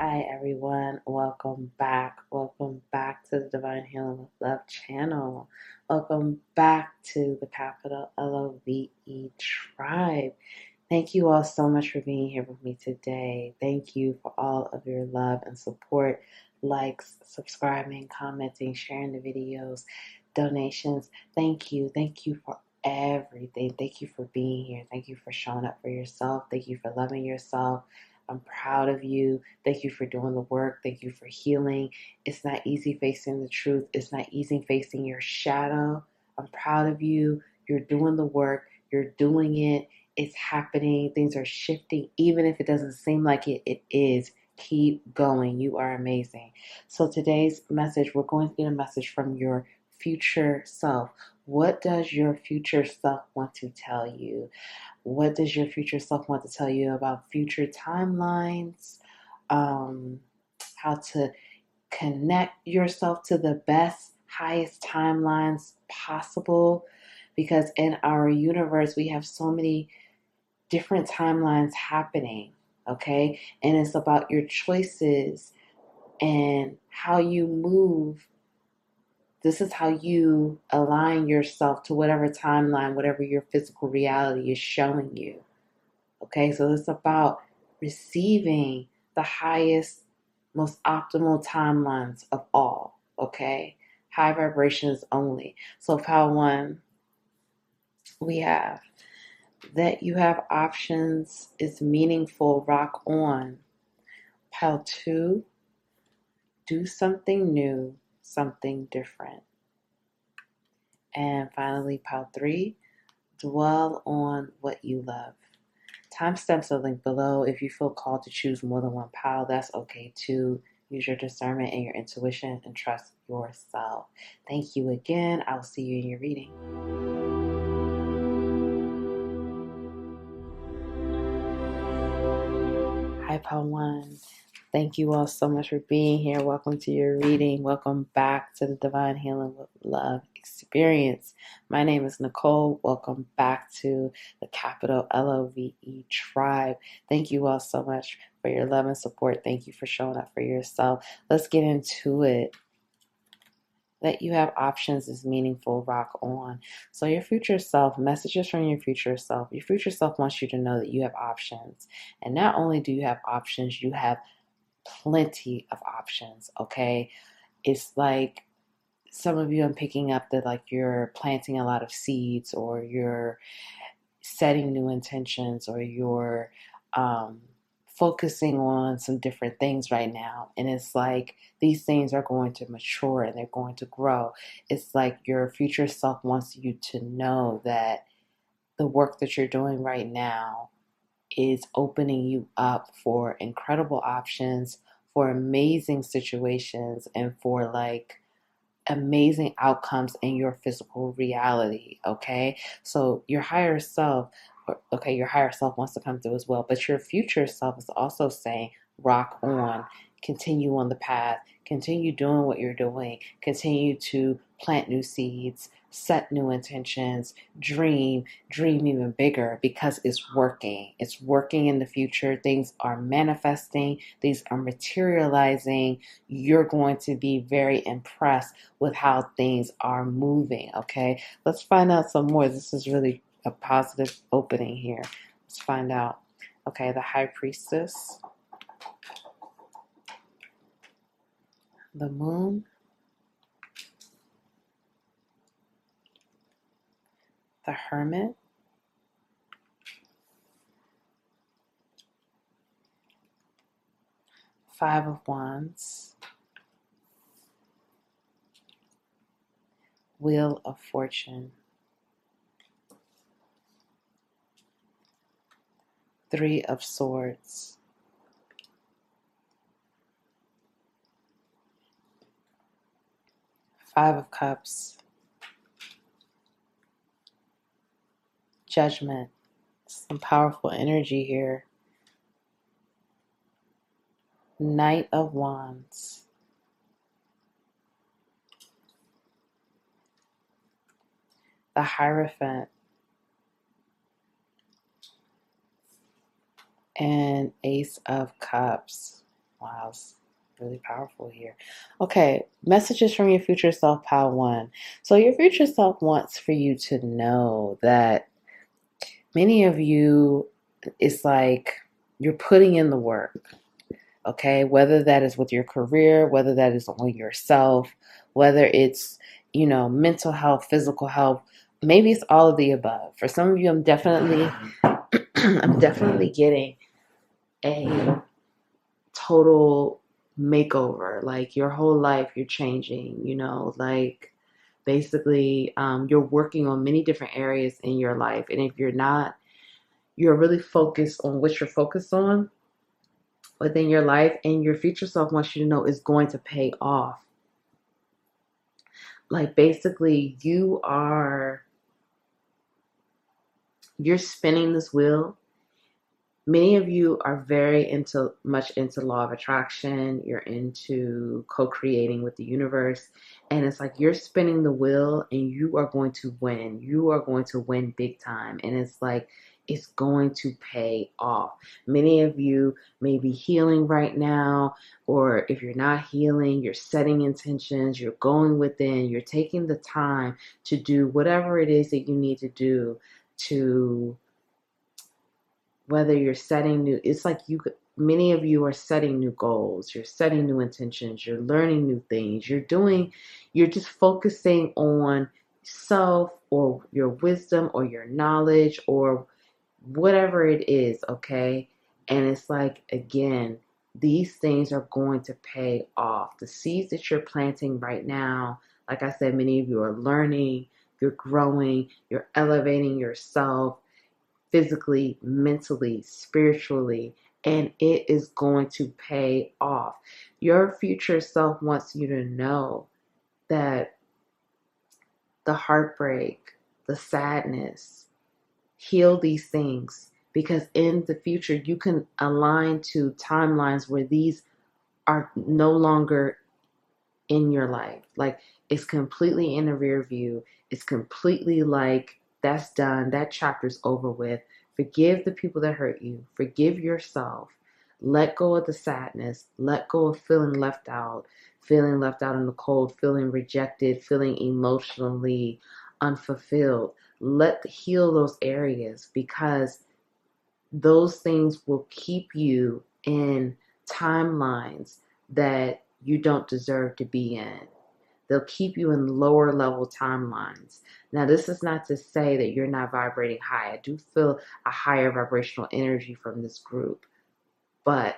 Hi everyone, welcome back. Welcome back to the Divine Healing with Love channel. Welcome back to the capital LOVE tribe. Thank you all so much for being here with me today. Thank you for all of your love and support, likes, subscribing, commenting, sharing the videos, donations. Thank you. Thank you for everything. Thank you for being here. Thank you for showing up for yourself. Thank you for loving yourself. I'm proud of you. Thank you for doing the work. Thank you for healing. It's not easy facing the truth. It's not easy facing your shadow. I'm proud of you. You're doing the work. You're doing it. It's happening. Things are shifting. Even if it doesn't seem like it, it is. Keep going. You are amazing. So today's message, we're going to get a message from your future self. What does your future self want to tell you? What does your future self want to tell you about future timelines? How to connect yourself to the best, highest timelines possible. Because in our universe, we have so many different timelines happening, okay? And it's about your choices and how you move. This is how you align yourself to whatever timeline, whatever your physical reality is showing you. Okay, so it's about receiving the highest, most optimal timelines of all. Okay, high vibrations only. So, pile one, we have that you have options is meaningful, rock on. Pile two, do something new, something different. And finally, pile three, dwell on what you love. Timestamps are linked below. If you feel called to choose more than one pile, that's okay too. Use your discernment and your intuition and trust yourself. Thank you again. I'll see you in your reading. Hi, pile one. Thank you all so much for being here. Welcome to your reading. Welcome back to the Divine Healing with Love experience. My name is Nicole. Welcome back to the capital LOVE tribe. Thank you all so much for your love and support. Thank you for showing up for yourself. Let's get into it. That you have options is meaningful, rock on. So your future self, messages from your future self. Your future self wants you to know that you have options. And not only do you have options, you have plenty of options, okay? It's like some of you, I'm picking up that like you're planting a lot of seeds, or you're setting new intentions, or you're focusing on some different things right now. And it's like these things are going to mature and they're going to grow. It's like your future self wants you to know that the work that you're doing right now is opening you up for incredible options, for amazing situations, and for like amazing outcomes in your physical reality. Okay, so your higher self, your higher self wants to come through as well, but your future self is also saying rock on, continue on the path, continue doing what you're doing, continue to plant new seeds, set new intentions, dream even bigger, because it's working. It's working in the future. Things are manifesting, things are materializing. You're going to be very impressed with how things are moving. Okay, let's find out some more. This is really a positive opening here. Let's find out. Okay, the High Priestess, the Moon, the Hermit, Five of Wands, Wheel of Fortune, Three of Swords, Five of Cups, Judgment. Some powerful energy here. Knight of Wands, the Hierophant, and Ace of Cups. Wow, it's really powerful here. Okay, messages from your future self, pile one. So your future self wants for you to know that many of you, it's like you're putting in the work, okay? Whether that is with your career, whether that is on yourself, whether it's, mental health, physical health, maybe it's all of the above. For some of you, I'm definitely I'm definitely getting a total makeover. Like your whole life, you're changing, like basically you're working on many different areas in your life. And if you're not, you're really focused on what you're focused on within your life, and your future self wants you to know is going to pay off. Like basically you're spinning this wheel. Many of you are very much into law of attraction. You're into co-creating with the universe. And it's like you're spinning the wheel and you are going to win. You are going to win big time. And it's like it's going to pay off. Many of you may be healing right now, or if you're not healing, you're setting intentions, you're going within, you're taking the time to do whatever it is that you need to do to, whether you're setting new, it's like many of you are setting new goals, you're setting new intentions, you're learning new things, you're just focusing on self or your wisdom or your knowledge or whatever it is, okay? And it's like, again, these things are going to pay off. The seeds that you're planting right now, like I said, many of you are learning, you're growing, you're elevating yourself physically, mentally, spiritually, and it is going to pay off. Your future self wants you to know that the heartbreak, the sadness, heal these things, because in the future you can align to timelines where these are no longer in your life. Like it's completely in the rear view. It's completely like that's done. That chapter's over with. Forgive the people that hurt you. Forgive yourself. Let go of the sadness. Let go of feeling left out in the cold, feeling rejected, feeling emotionally unfulfilled. Heal those areas, because those things will keep you in timelines that you don't deserve to be in. They'll keep you in lower level timelines. Now, this is not to say that you're not vibrating high. I do feel a higher vibrational energy from this group, but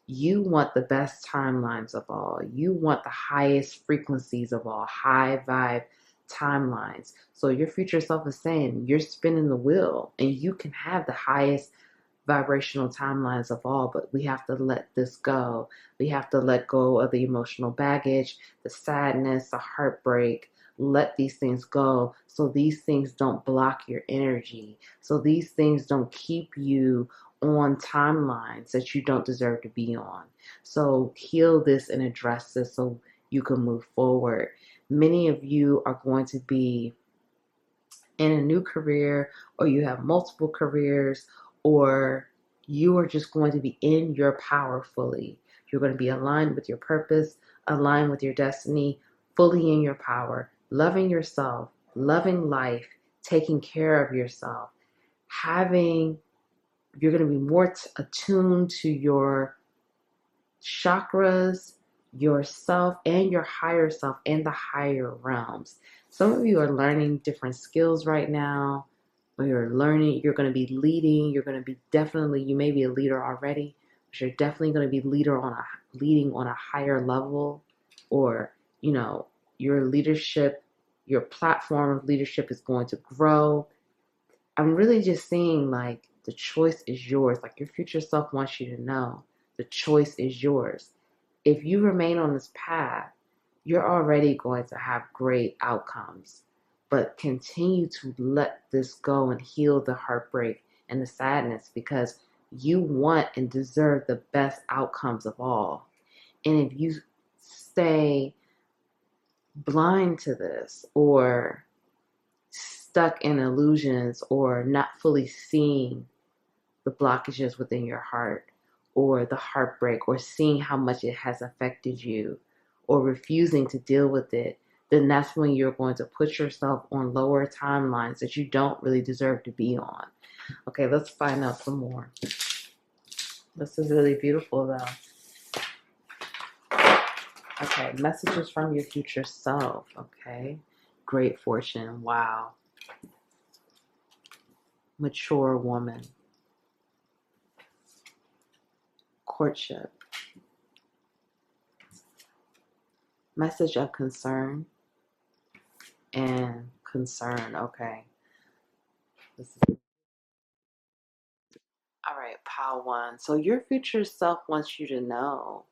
you want the best timelines of all. You want the highest frequencies of all, high vibe timelines. So your future self is saying you're spinning the wheel and you can have the highest vibrational timelines of all, but we have to let this go. We have to let go of the emotional baggage, the sadness, the heartbreak. Let these things go so these things don't block your energy, so these things don't keep you on timelines that you don't deserve to be on. So heal this and address this so you can move forward. Many of you are going to be in a new career, or you have multiple careers, or you are just going to be in your power fully. You're going to be aligned with your purpose, aligned with your destiny, fully in your power, loving yourself, loving life, taking care of yourself, you're going to be more attuned to your chakras, yourself, and your higher self and the higher realms. Some of you are learning different skills right now. Or you're going to be leading, you may be a leader already, but you're definitely going to be leading on a higher level, or, your leadership, your platform of leadership is going to grow. I'm really just seeing like the choice is yours. Like your future self wants you to know the choice is yours. If you remain on this path, you're already going to have great outcomes. But continue to let this go and heal the heartbreak and the sadness, because you want and deserve the best outcomes of all. And if you stay blind to this, or stuck in illusions, or not fully seeing the blockages within your heart, or the heartbreak, or seeing how much it has affected you, or refusing to deal with it, then that's when you're going to put yourself on lower timelines that you don't really deserve to be on. Okay, let's find out some more. This is really beautiful, though. Okay, messages from your future self. Okay, great fortune. Wow. Mature woman. Courtship. Message of concern and concern. Okay. This is all right, pile one. So your future self wants you to know.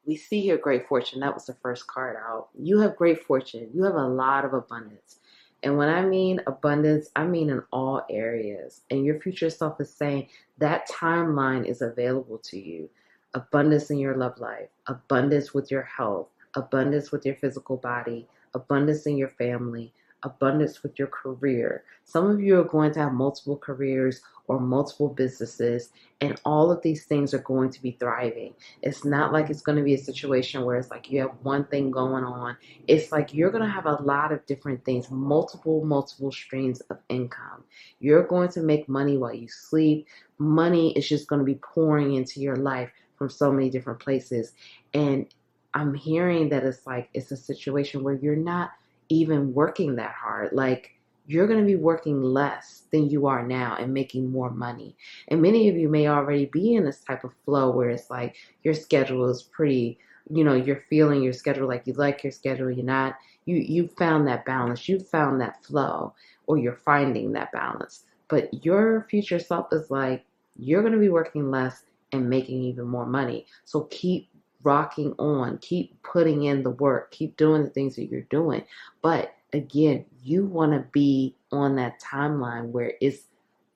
We see here great fortune. That was the first card out. You have great fortune. You have a lot of abundance. And when I mean abundance, I mean in all areas. And your future self is saying that timeline is available to you. Abundance in your love life, abundance with your health, abundance with your physical body, abundance in your family, abundance with your career. Some of you are going to have multiple careers or multiple businesses, and all of these things are going to be thriving. It's not like it's going to be a situation where it's like you have one thing going on. It's like you're going to have a lot of different things, multiple streams of income. You're going to make money while you sleep. Money is just going to be pouring into your life from so many different places. And I'm hearing that it's like it's a situation where you're not even working that hard. Like, you're going to be working less than you are now and making more money. And many of you may already be in this type of flow where it's like your schedule is pretty, you're feeling your schedule like you like your schedule. You're not, you found that balance. You found that flow, or you're finding that balance. But your future self is like, you're going to be working less and making even more money. So keep rocking on, keep putting in the work, keep doing the things that you're doing. But again, you want to be on that timeline where it's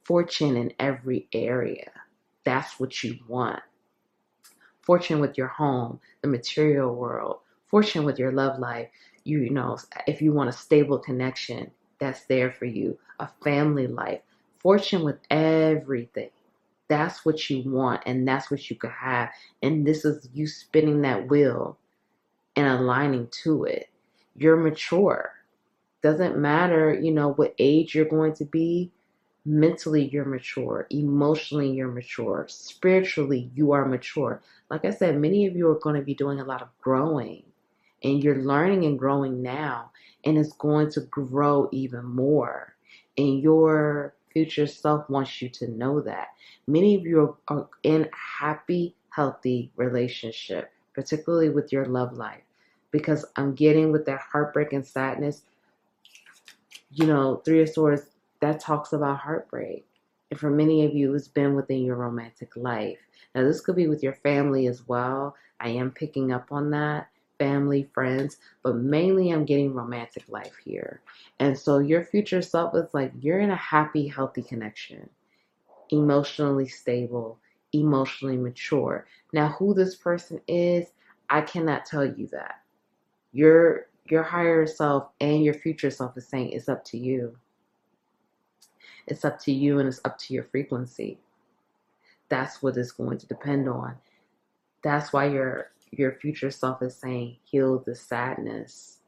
fortune in every area. That's what you want. Fortune with your home, the material world, fortune with your love life. If you want a stable connection, that's there for you. A family life, fortune with everything. That's what you want, and that's what you could have. And this is you spinning that wheel and aligning to it. You're mature. Doesn't matter, what age you're going to be. Mentally, you're mature. Emotionally, you're mature. Spiritually, you are mature. Like I said, many of you are going to be doing a lot of growing, and you're learning and growing now, and it's going to grow even more. And your future self wants you to know that. Many of you are in a healthy relationship, particularly with your love life, because I'm getting with that heartbreak and sadness. Three of Swords, that talks about heartbreak. And for many of you, it's been within your romantic life. Now, this could be with your family as well. I am picking up on that. Family, friends, but mainly I'm getting romantic life here. And so your future self is like, you're in a happy, healthy connection. Emotionally stable, emotionally mature. Now, who this person is, I cannot tell you that. Your higher self and your future self is saying it's up to you. It's up to you, and it's up to your frequency. That's what it's going to depend on. That's why your future self is saying heal the sadness,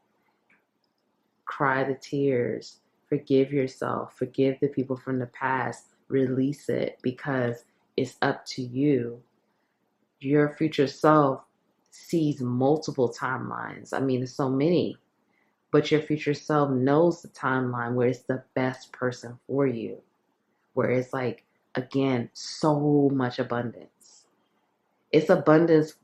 cry the tears, forgive yourself, forgive the people from the past, release it, because it's up to you. Your future self sees multiple timelines. I mean, there's so many. But your future self knows the timeline where it's the best person for you. Where it's like, again, so much abundance. It's abundance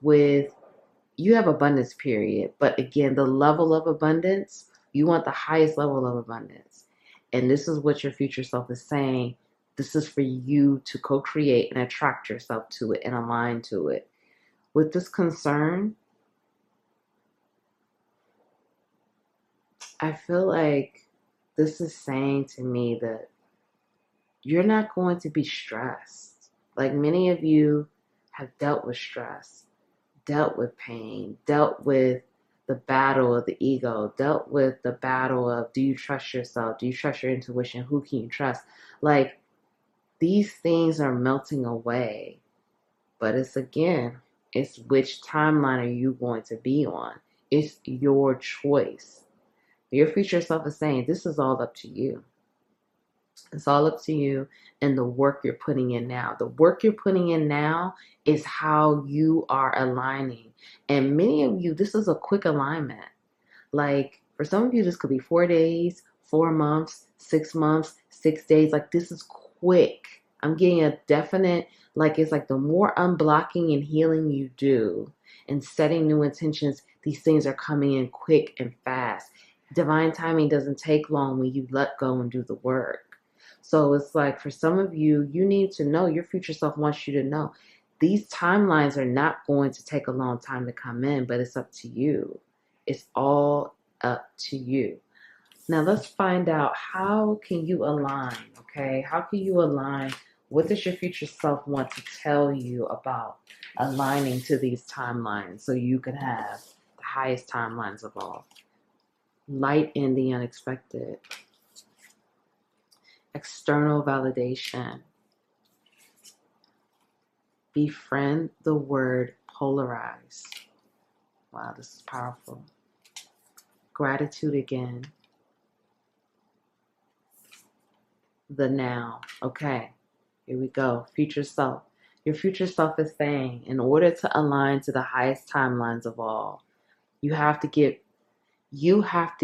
you have abundance, period. But again, the level of abundance, you want the highest level of abundance. And this is what your future self is saying. This is for you to co-create and attract yourself to it and align to it. With this concern, I feel like this is saying to me that you're not going to be stressed. Like, many of you have dealt with stress, dealt with pain, dealt with the battle of the ego, dealt with the battle of, do you trust yourself? Do you trust your intuition? Who can you trust? Like, these things are melting away. But it's which timeline are you going to be on? It's your choice. Your future self is saying, this is all up to you. It's all up to you and the work you're putting in now. The work you're putting in now is how you are aligning. And many of you, this is a quick alignment. Like for some of you, this could be 4 days, 4 months, 6 months, 6 days. Like this is quick. I'm getting a definite, like it's like the more unblocking and healing you do and setting new intentions, these things are coming in quick and fast. Divine timing doesn't take long when you let go and do the work. So it's like for some of you, you need to know, your future self wants you to know, these timelines are not going to take a long time to come in, but it's up to you. It's all up to you. Now let's find out, how can you align, okay? How can you align? What does your future self want to tell you about aligning to these timelines so you can have the highest timelines of all? Light in the unexpected. External validation. Befriend the word polarize. Wow, this is powerful. Gratitude again. The now. Okay, here we go. Future self. Your future self is saying, in order to align to the highest timelines of all, you have to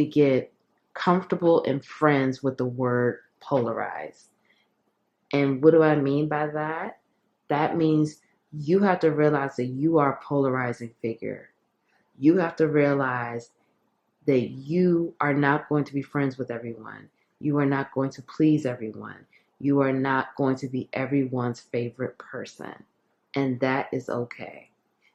get comfortable and friends with the word polarize. And what do I mean by that? That means you have to realize that you are a polarizing figure. You have to realize that you are not going to be friends with everyone. You are not going to please everyone. You are not going to be everyone's favorite person. And that is okay.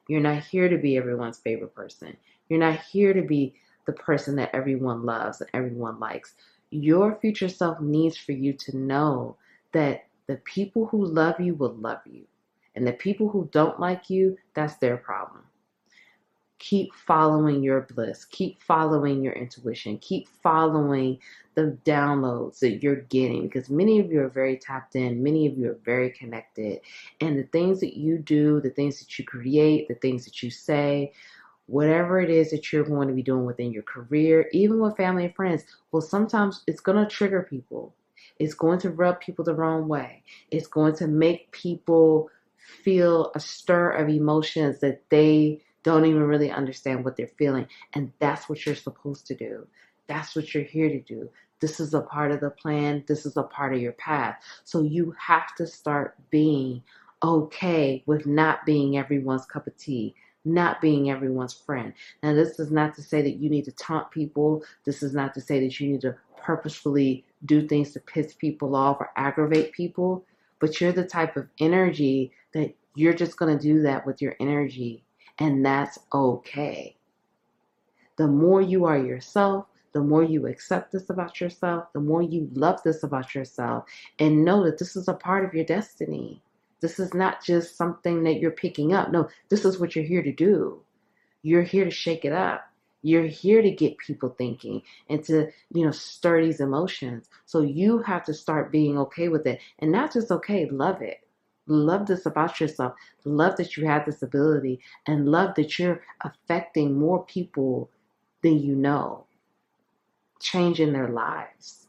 You're not here to be everyone's favorite person. You're not here to be the person that everyone loves and everyone likes. Your future self needs for you to know that the people who love you will love you. And the people who don't like you, that's their problem. Keep following your bliss. Keep following your intuition. Keep following the downloads that you're getting, because many of you are very tapped in. Many of you are very connected. And the things that you do, the things that you create, the things that you say, whatever it is that you're going to be doing within your career, even with family and friends, well, sometimes it's going to trigger people. It's going to rub people the wrong way. It's going to make people feel a stir of emotions that they don't even really understand what they're feeling. And that's what you're supposed to do. That's what you're here to do. This is a part of the plan. This is a part of your path. So you have to start being okay with not being everyone's cup of tea, not being everyone's friend. Now, this is not to say that you need to taunt people. This is not to say that you need to purposefully do things to piss people off or aggravate people. But you're the type of energy that you're just going to do that with your energy. And that's okay. The more you are yourself, the more you accept this about yourself, the more you love this about yourself, and know that this is a part of your destiny. This is not just something that you're picking up. No, this is what you're here to do. You're here to shake it up. You're here to get people thinking and to, stir these emotions. So you have to start being okay with it. And not just okay, love it. Love this about yourself. Love that you have this ability, and love that you're affecting more people than you know, changing their lives.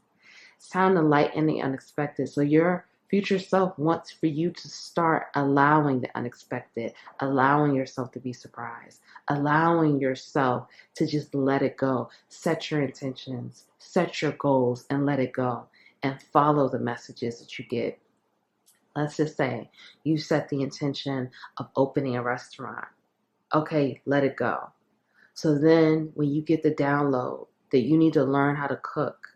It's time to lighten the unexpected. So your future self wants for you to start allowing the unexpected, allowing yourself to be surprised, allowing yourself to just let it go. Set your intentions, set your goals, and let it go, and follow the messages that you get. Let's just say you set the intention of opening a restaurant. Okay, let it go. So then when you get the download that you need to learn how to cook,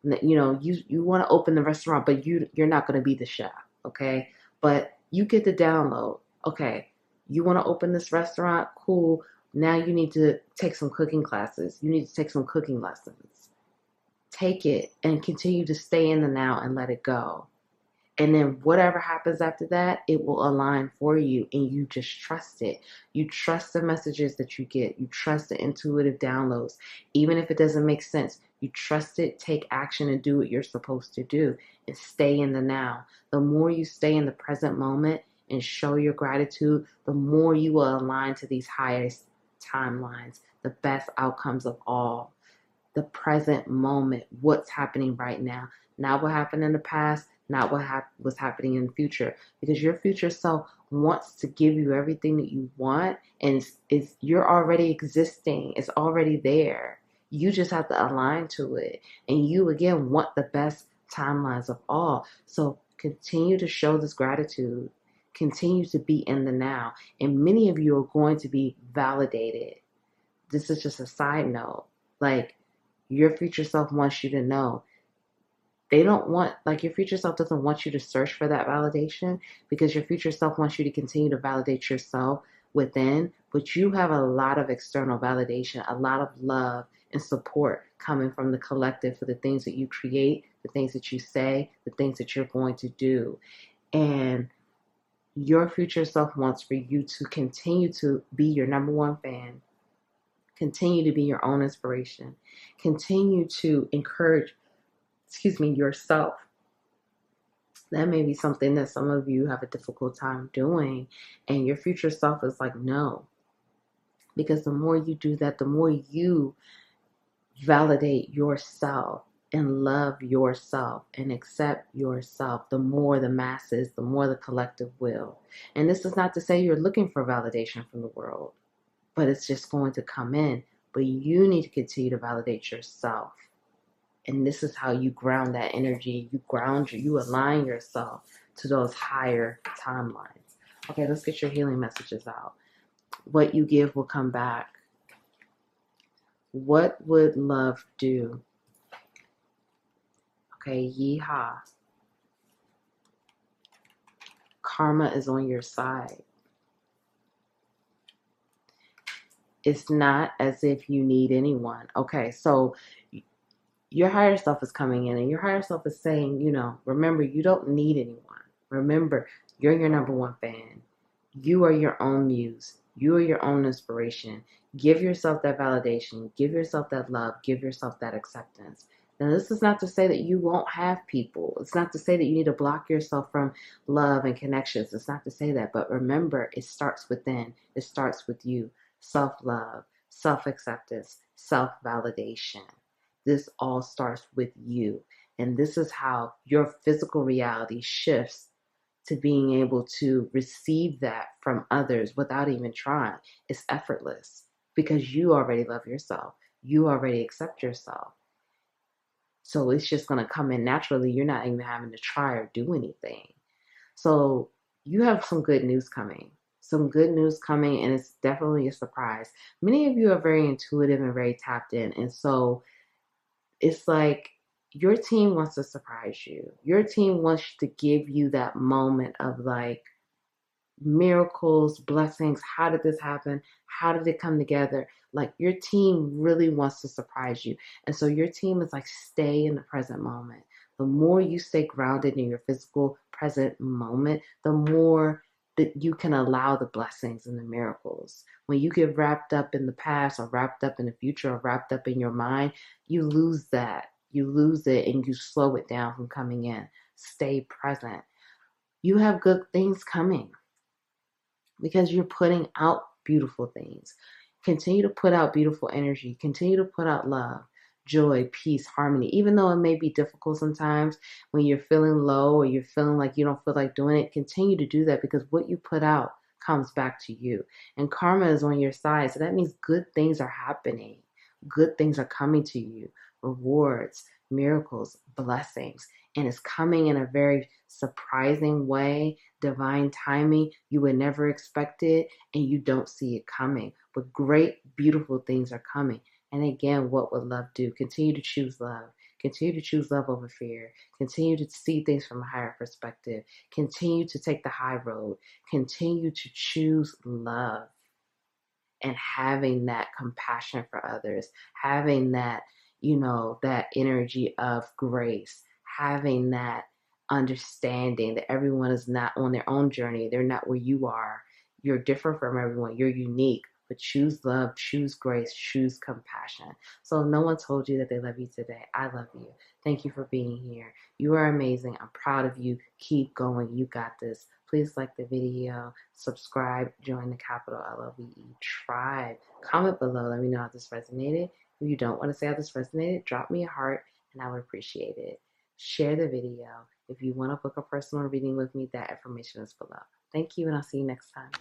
you want to open the restaurant, but you're not going to be the chef, okay? But you get the download. Okay, you want to open this restaurant? Cool. Now you need to take some cooking classes. You need to take some cooking lessons. Take it and continue to stay in the now and let it go. And then whatever happens after that, it will align for you, and you just trust it. You trust the messages that you get. You trust the intuitive downloads. Even if it doesn't make sense, you trust it, take action, and do what you're supposed to do, and stay in the now. The more you stay in the present moment and show your gratitude, the more you will align to these highest timelines, the best outcomes of all. The present moment, what's happening right now, not what happened in the past, not what's happening in the future, because your future self wants to give you everything that you want, and you're already existing, it's already there. You just have to align to it, and you again want the best timelines of all. So continue to show this gratitude, continue to be in the now, and many of you are going to be validated. This is just a side note. Like, your future self wants you to know. They don't want, like, your future self doesn't want you to search for that validation, because your future self wants you to continue to validate yourself within. But you have a lot of external validation, a lot of love and support coming from the collective for the things that you create, the things that you say, the things that you're going to do. And your future self wants for you to continue to be your number one fan. Continue to be your own inspiration. Continue to encourage, yourself. That may be something that some of you have a difficult time doing, and your future self is like, no. Because the more you do that, the more you validate yourself and love yourself and accept yourself, the more the masses, the more the collective will. And this is not to say you're looking for validation from the world, but it's just going to come in. But you need to continue to validate yourself. And this is how you ground that energy. You align yourself to those higher timelines. Okay, let's get your healing messages out. What you give will come back. What would love do? Okay, yeehaw. Karma is on your side. It's not as if you need anyone. Okay, so your higher self is coming in, and your higher self is saying, remember, you don't need anyone. Remember, you're your number one fan. You are your own muse. You are your own inspiration. Give yourself that validation. Give yourself that love. Give yourself that acceptance. Now, this is not to say that you won't have people. It's not to say that you need to block yourself from love and connections. It's not to say that. But remember, it starts within. It starts with you. Self-love, self-acceptance, self-validation. This all starts with you. And this is how your physical reality shifts to being able to receive that from others without even trying. It's effortless because you already love yourself. You already accept yourself. So it's just going to come in naturally. You're not even having to try or do anything. So you have some good news coming. Some good news coming, and it's definitely a surprise. Many of you are very intuitive and very tapped in. And so it's like your team wants to surprise you. Your team wants to give you that moment of like miracles, blessings. How did this happen? How did it come together? Like, your team really wants to surprise you. And so your team is like, stay in the present moment. The more you stay grounded in your physical present moment, the more that you can allow the blessings and the miracles. When you get wrapped up in the past or wrapped up in the future or wrapped up in your mind, you lose that. You lose it and you slow it down from coming in. Stay present. You have good things coming because you're putting out beautiful things. Continue to put out beautiful energy. Continue to put out love, joy, peace, harmony. Even though it may be difficult sometimes when you're feeling low or you're feeling like you don't feel like doing it, continue to do that, because what you put out comes back to you. And karma is on your side. So that means good things are happening. Good things are coming to you. Rewards, miracles, blessings. And it's coming in a very surprising way, divine timing. You would never expect it, and you don't see it coming. But great, beautiful things are coming. And again, what would love do? Continue to choose love. Continue to choose love over fear. Continue to see things from a higher perspective. Continue to take the high road. Continue to choose love. And having that compassion for others, having that, that energy of grace, having that understanding that everyone is not on their own journey. They're not where you are. You're different from everyone. You're unique. But choose love, choose grace, choose compassion. So if no one told you that they love you today, I love you. Thank you for being here. You are amazing. I'm proud of you. Keep going. You got this. Please like the video, subscribe, join the capital LOVE tribe. Comment below, let me know how this resonated. If you don't want to say how this resonated, drop me a heart and I would appreciate it. Share the video. If you want to book a personal reading with me, that information is below. Thank you, and I'll see you next time.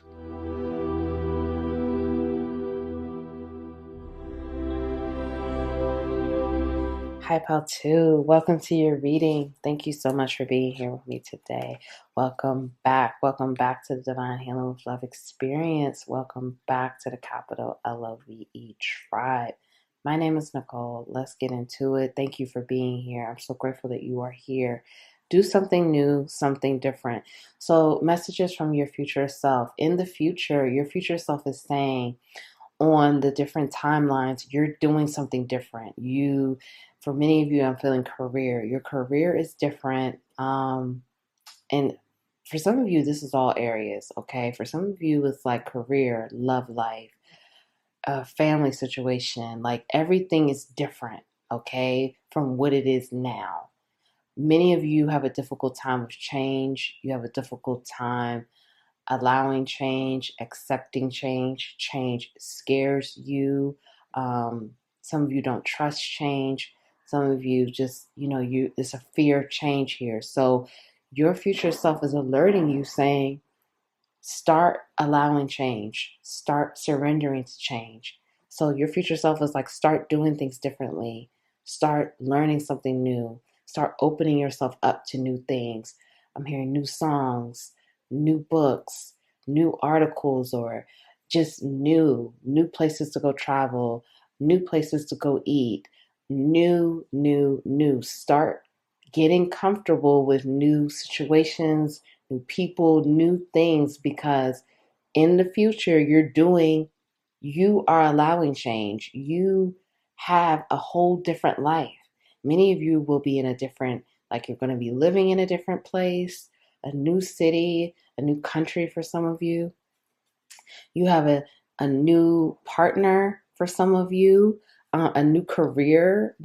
Hi, Pal 2. Welcome to your reading. Thank you so much for being here with me today. Welcome back. Welcome back to the Divine Healing with Love experience. Welcome back to the capital LOVE tribe. My name is Nicole. Let's get into it. Thank you for being here. I'm so grateful that you are here. Do something new, something different. So, messages from your future self. In the future, your future self is saying, on the different timelines, you're doing something different. For many of you, I'm feeling career. Your career is different. And for some of you, this is all areas, okay? For some of you, it's like career, love life, family situation. Like everything is different, okay, from what it is now. Many of you have a difficult time with change. You have a difficult time allowing change, accepting change. Change scares you. Some of you don't trust change. Some of you just, it's a fear of change here. So your future self is alerting you, saying, start allowing change, start surrendering to change. So your future self is like, start doing things differently, start learning something new, start opening yourself up to new things. I'm hearing new songs, new books, new articles, or just new places to go travel, new places to go eat, new. Start getting comfortable with new situations, new people, new things, because in the future you are allowing change. You have a whole different life. Many of you will be in a different, like you're going to be living in a different place, a new city, a new country for some of you. You have a new partner for some of you, a new career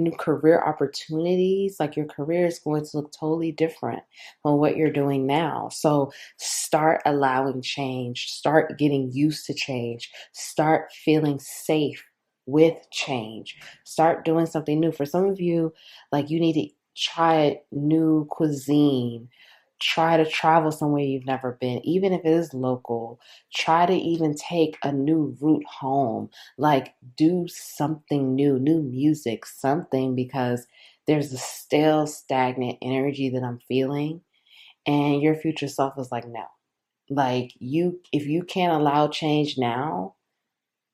opportunities. Like your career is going to look totally different from what you're doing now. So start allowing change, start getting used to change, start feeling safe with change, start doing something new. For some of you, like you need to try new cuisine. Try to travel somewhere you've never been, even if it is local. Try to even take a new route home. Like do something new music, something, because there's a stale, stagnant energy that I'm feeling. And your future self is like, no. Like if you can't allow change now,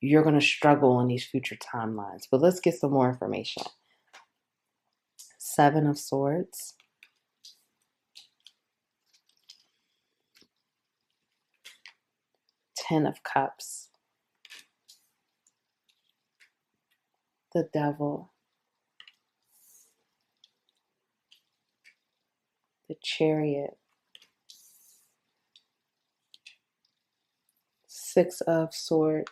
you're going to struggle in these future timelines. But let's get some more information. 7 of Swords. 10 of Cups, the Devil, the Chariot, 6 of Swords,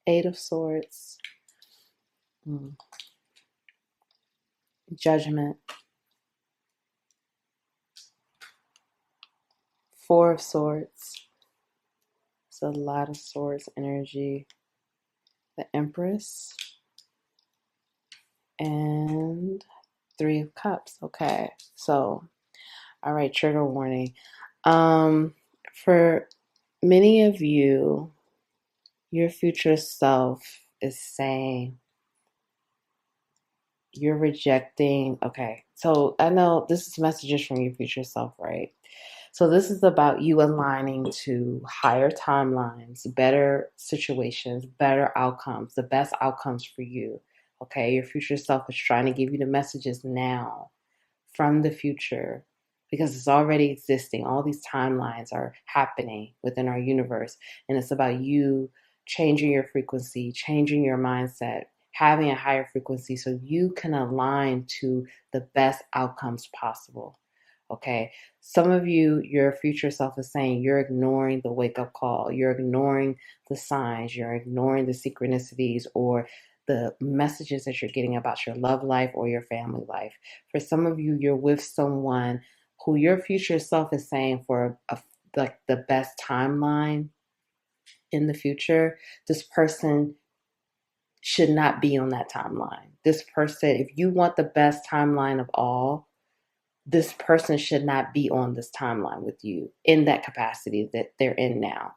Eight of Swords, Judgment, 4 of Swords. It's a lot of swords energy. The Empress and 3 of Cups. Okay, so all right, trigger warning. For many of you, your future self is saying you're rejecting. Okay, so I know this is messages from your future self, right? So this is about you aligning to higher timelines, better situations, better outcomes, the best outcomes for you. Okay, your future self is trying to give you the messages now from the future, because it's already existing. All these timelines are happening within our universe, and it's about you changing your frequency, changing your mindset, having a higher frequency so you can align to the best outcomes possible. Okay, some of you, your future self is saying you're ignoring the wake-up call, you're ignoring the signs, you're ignoring the synchronicities or the messages that you're getting about your love life or your family life. For some of you, you're with someone who your future self is saying for like the best timeline in the future. This person should not be on that timeline. This person, if you want the best timeline of all, this person should not be on this timeline with you in that capacity that they're in now.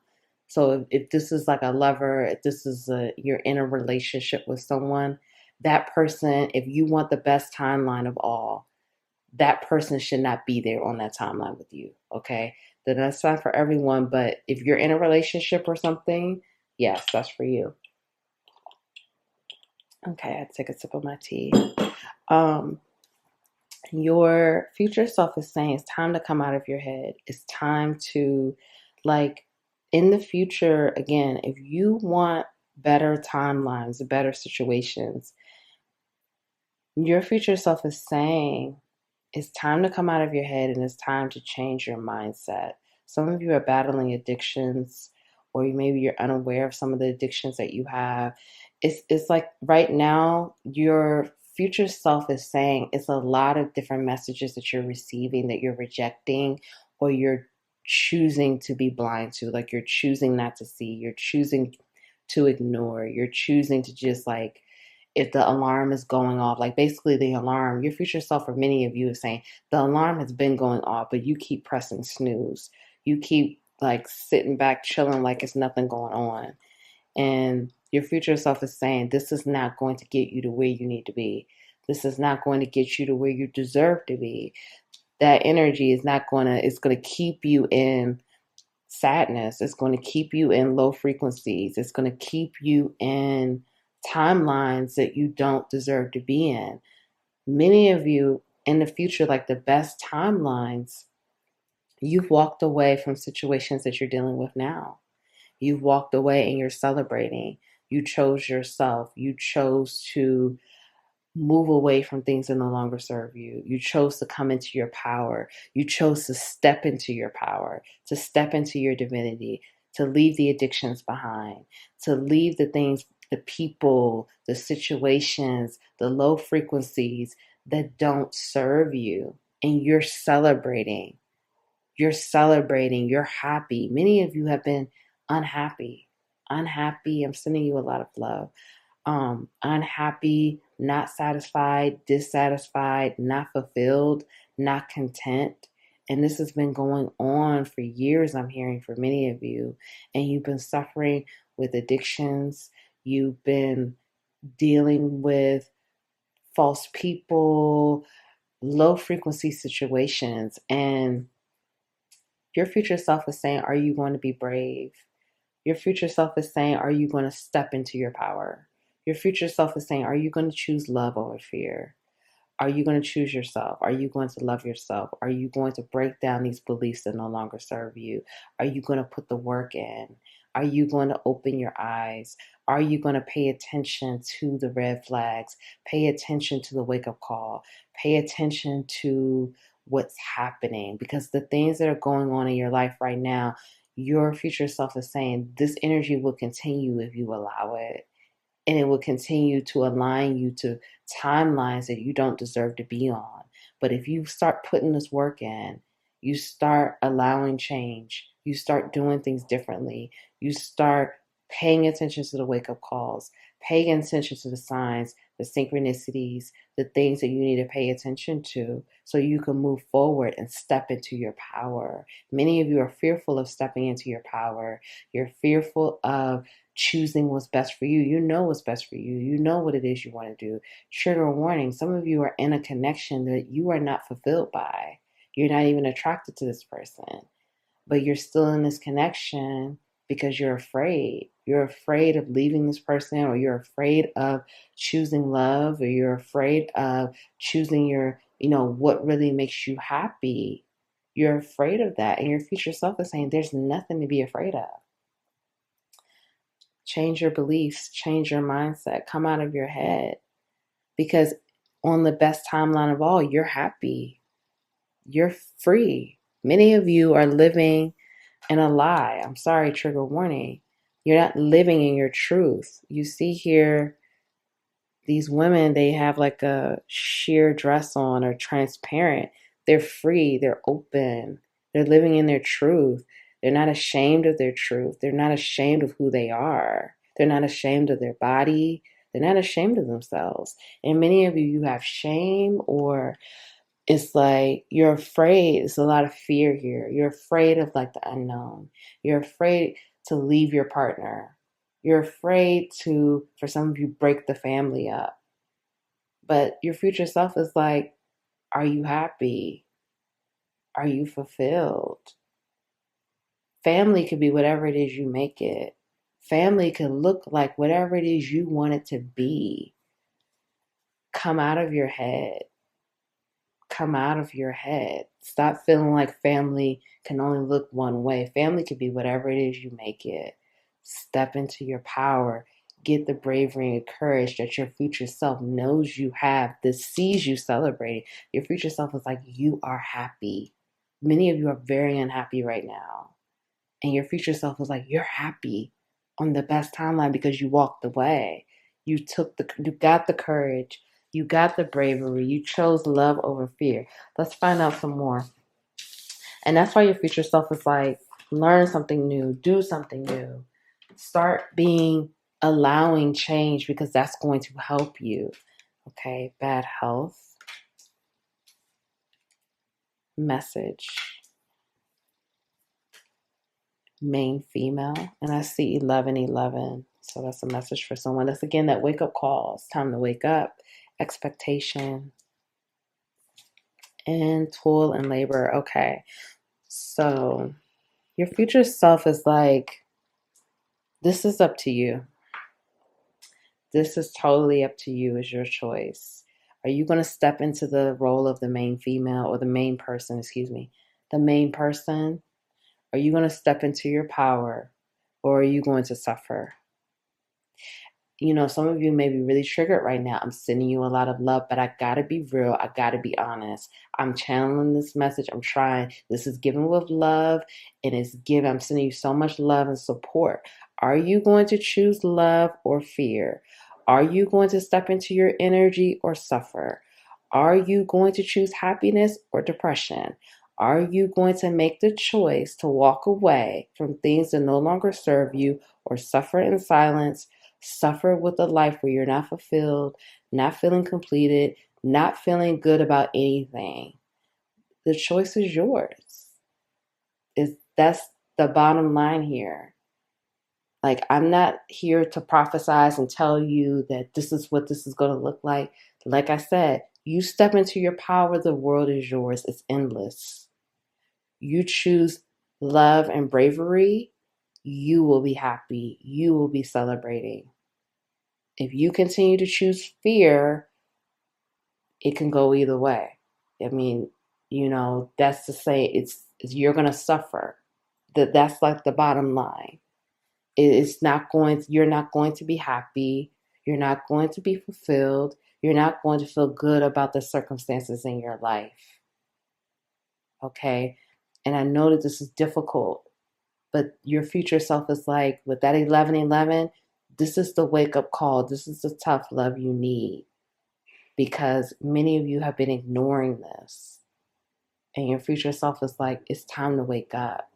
So if this is like a lover, if this is you're in a relationship with someone, that person, if you want the best timeline of all, that person should not be there on that timeline with you. Okay. Then that's not for everyone, but if you're in a relationship or something, yes, that's for you. Okay, I take a sip of my tea. Your future self is saying it's time to come out of your head. It's time to, like, in the future, again, if you want better timelines, better situations, your future self is saying it's time to come out of your head and it's time to change your mindset. Some of you are battling addictions, or maybe you're unaware of some of the addictions that you have. It's like right now, your future self is saying it's a lot of different messages that you're receiving that you're rejecting, or you're choosing to be blind to, like you're choosing not to see, you're choosing to ignore, you're choosing to just like, if the alarm is going off, like basically the alarm, your future self, for many of you, is saying the alarm has been going off, but you keep pressing snooze. You keep like sitting back, chilling like it's nothing going on. And your future self is saying this is not going to get you to where you need to be. This is not going to get you to where you deserve to be. That energy is not going to, it's going to keep you in sadness. It's going to keep you in low frequencies. It's going to keep you in timelines that you don't deserve to be in. Many of you in the future, like the best timelines, you've walked away from situations that you're dealing with now. You've walked away and you're celebrating. You chose yourself. You chose to move away from things that no longer serve you. You chose to come into your power. You chose to step into your power, to step into your divinity, to leave the addictions behind, to leave the things, the people, the situations, the low frequencies that don't serve you. And you're celebrating. You're celebrating. You're happy. Many of you have been unhappy. Unhappy. I'm sending you a lot of love. Unhappy, not satisfied, dissatisfied, not fulfilled, not content. And this has been going on for years, I'm hearing, for many of you. And you've been suffering with addictions. You've been dealing with false people, low frequency situations. And your future self is saying, are you going to be brave? Your future self is saying, are you going to step into your power? Your future self is saying, are you going to choose love over fear? Are you going to choose yourself? Are you going to love yourself? Are you going to break down these beliefs that no longer serve you? Are you going to put the work in? Are you going to open your eyes? Are you going to pay attention to the red flags? Pay attention to the wake-up call. Pay attention to what's happening, because the things that are going on in your life right now, your future self is saying this energy will continue if you allow it. And it will continue to align you to timelines that you don't deserve to be on. But if you start putting this work in, you start allowing change, you start doing things differently, you start paying attention to the wake-up calls, paying attention to the signs, the synchronicities, the things that you need to pay attention to so you can move forward and step into your power. Many of you are fearful of stepping into your power. You're fearful of choosing what's best for you. You know what's best for you. You know what it is you want to do. Trigger warning. Some of you are in a connection that you are not fulfilled by. You're not even attracted to this person, but you're still in this connection because you're afraid. You're afraid of leaving this person, or you're afraid of choosing love, or you're afraid of choosing your, what really makes you happy. You're afraid of that. And your future self is saying there's nothing to be afraid of. Change your beliefs, change your mindset, come out of your head. Because on the best timeline of all, you're happy. You're free. Many of you are living in a lie. I'm sorry, trigger warning. You're not living in your truth. You see here, These women, they have like a sheer dress on or transparent. They're free, they're open, they're living in their truth. They're not ashamed of their truth. They're not ashamed of who they are. They're not ashamed of their body. They're not ashamed of themselves. And many of you, you have shame, or it's like you're afraid. There's a lot of fear here. You're afraid of like the unknown. You're afraid to leave your partner. You're afraid to, for some of you, break the family up. But your future self is like, are you happy? Are you fulfilled? Family could be whatever it is you make it. Family could look like whatever it is you want it to be. Come out of your head. Come out of your head. Stop feeling like family can only look one way. Family could be whatever it is you make it. Step into your power. Get the bravery and courage that your future self knows you have, that sees you celebrating. Your future self is like, you are happy. Many of you are very unhappy right now. And your future self is like, you're happy on the best timeline because you walked away. You got the courage. You got the bravery. You chose love over fear. Let's find out some more. And that's why your future self is like, learn something new, do something new. Start allowing change, because that's going to help you. Okay, bad health. Message. Main female. And I see 1111. So that's a message for someone. That's again that wake up call. It's time to wake up. Expectation. And toil and labor. Okay. So your future self is like, this is up to you. This is totally up to you. It's your choice. Are you going to step into the role of the main female, or the main person, the main person? Are you going to step into your power, or are you going to suffer? You know, some of you may be really triggered right now. I'm sending you a lot of love, but I gotta be real. I gotta be honest. I'm channeling this message. I'm trying. This is given with love, and it's given. I'm sending you so much love and support. Are you going to choose love or fear? Are you going to step into your energy or suffer? Are you going to choose happiness or depression? Are you going to make the choice to walk away from things that no longer serve you, or suffer in silence? Suffer with a life where you're not fulfilled, not feeling completed, not feeling good about anything. The choice is yours. That's the bottom line here. Like, I'm not here to prophesize and tell you that this is what this is going to look like. Like I said, you step into your power, the world is yours. It's endless. You choose love and bravery, you will be happy. You will be celebrating. If you continue to choose fear, it can go either way. I mean, that's to say you're going to suffer. That's like the bottom line. You're not going to be happy. You're not going to be fulfilled. You're not going to feel good about the circumstances in your life. Okay? And I know that this is difficult, but your future self is like, with that 1111, this is the wake-up call. This is the tough love you need, because many of you have been ignoring this. And your future self is like, it's time to wake up.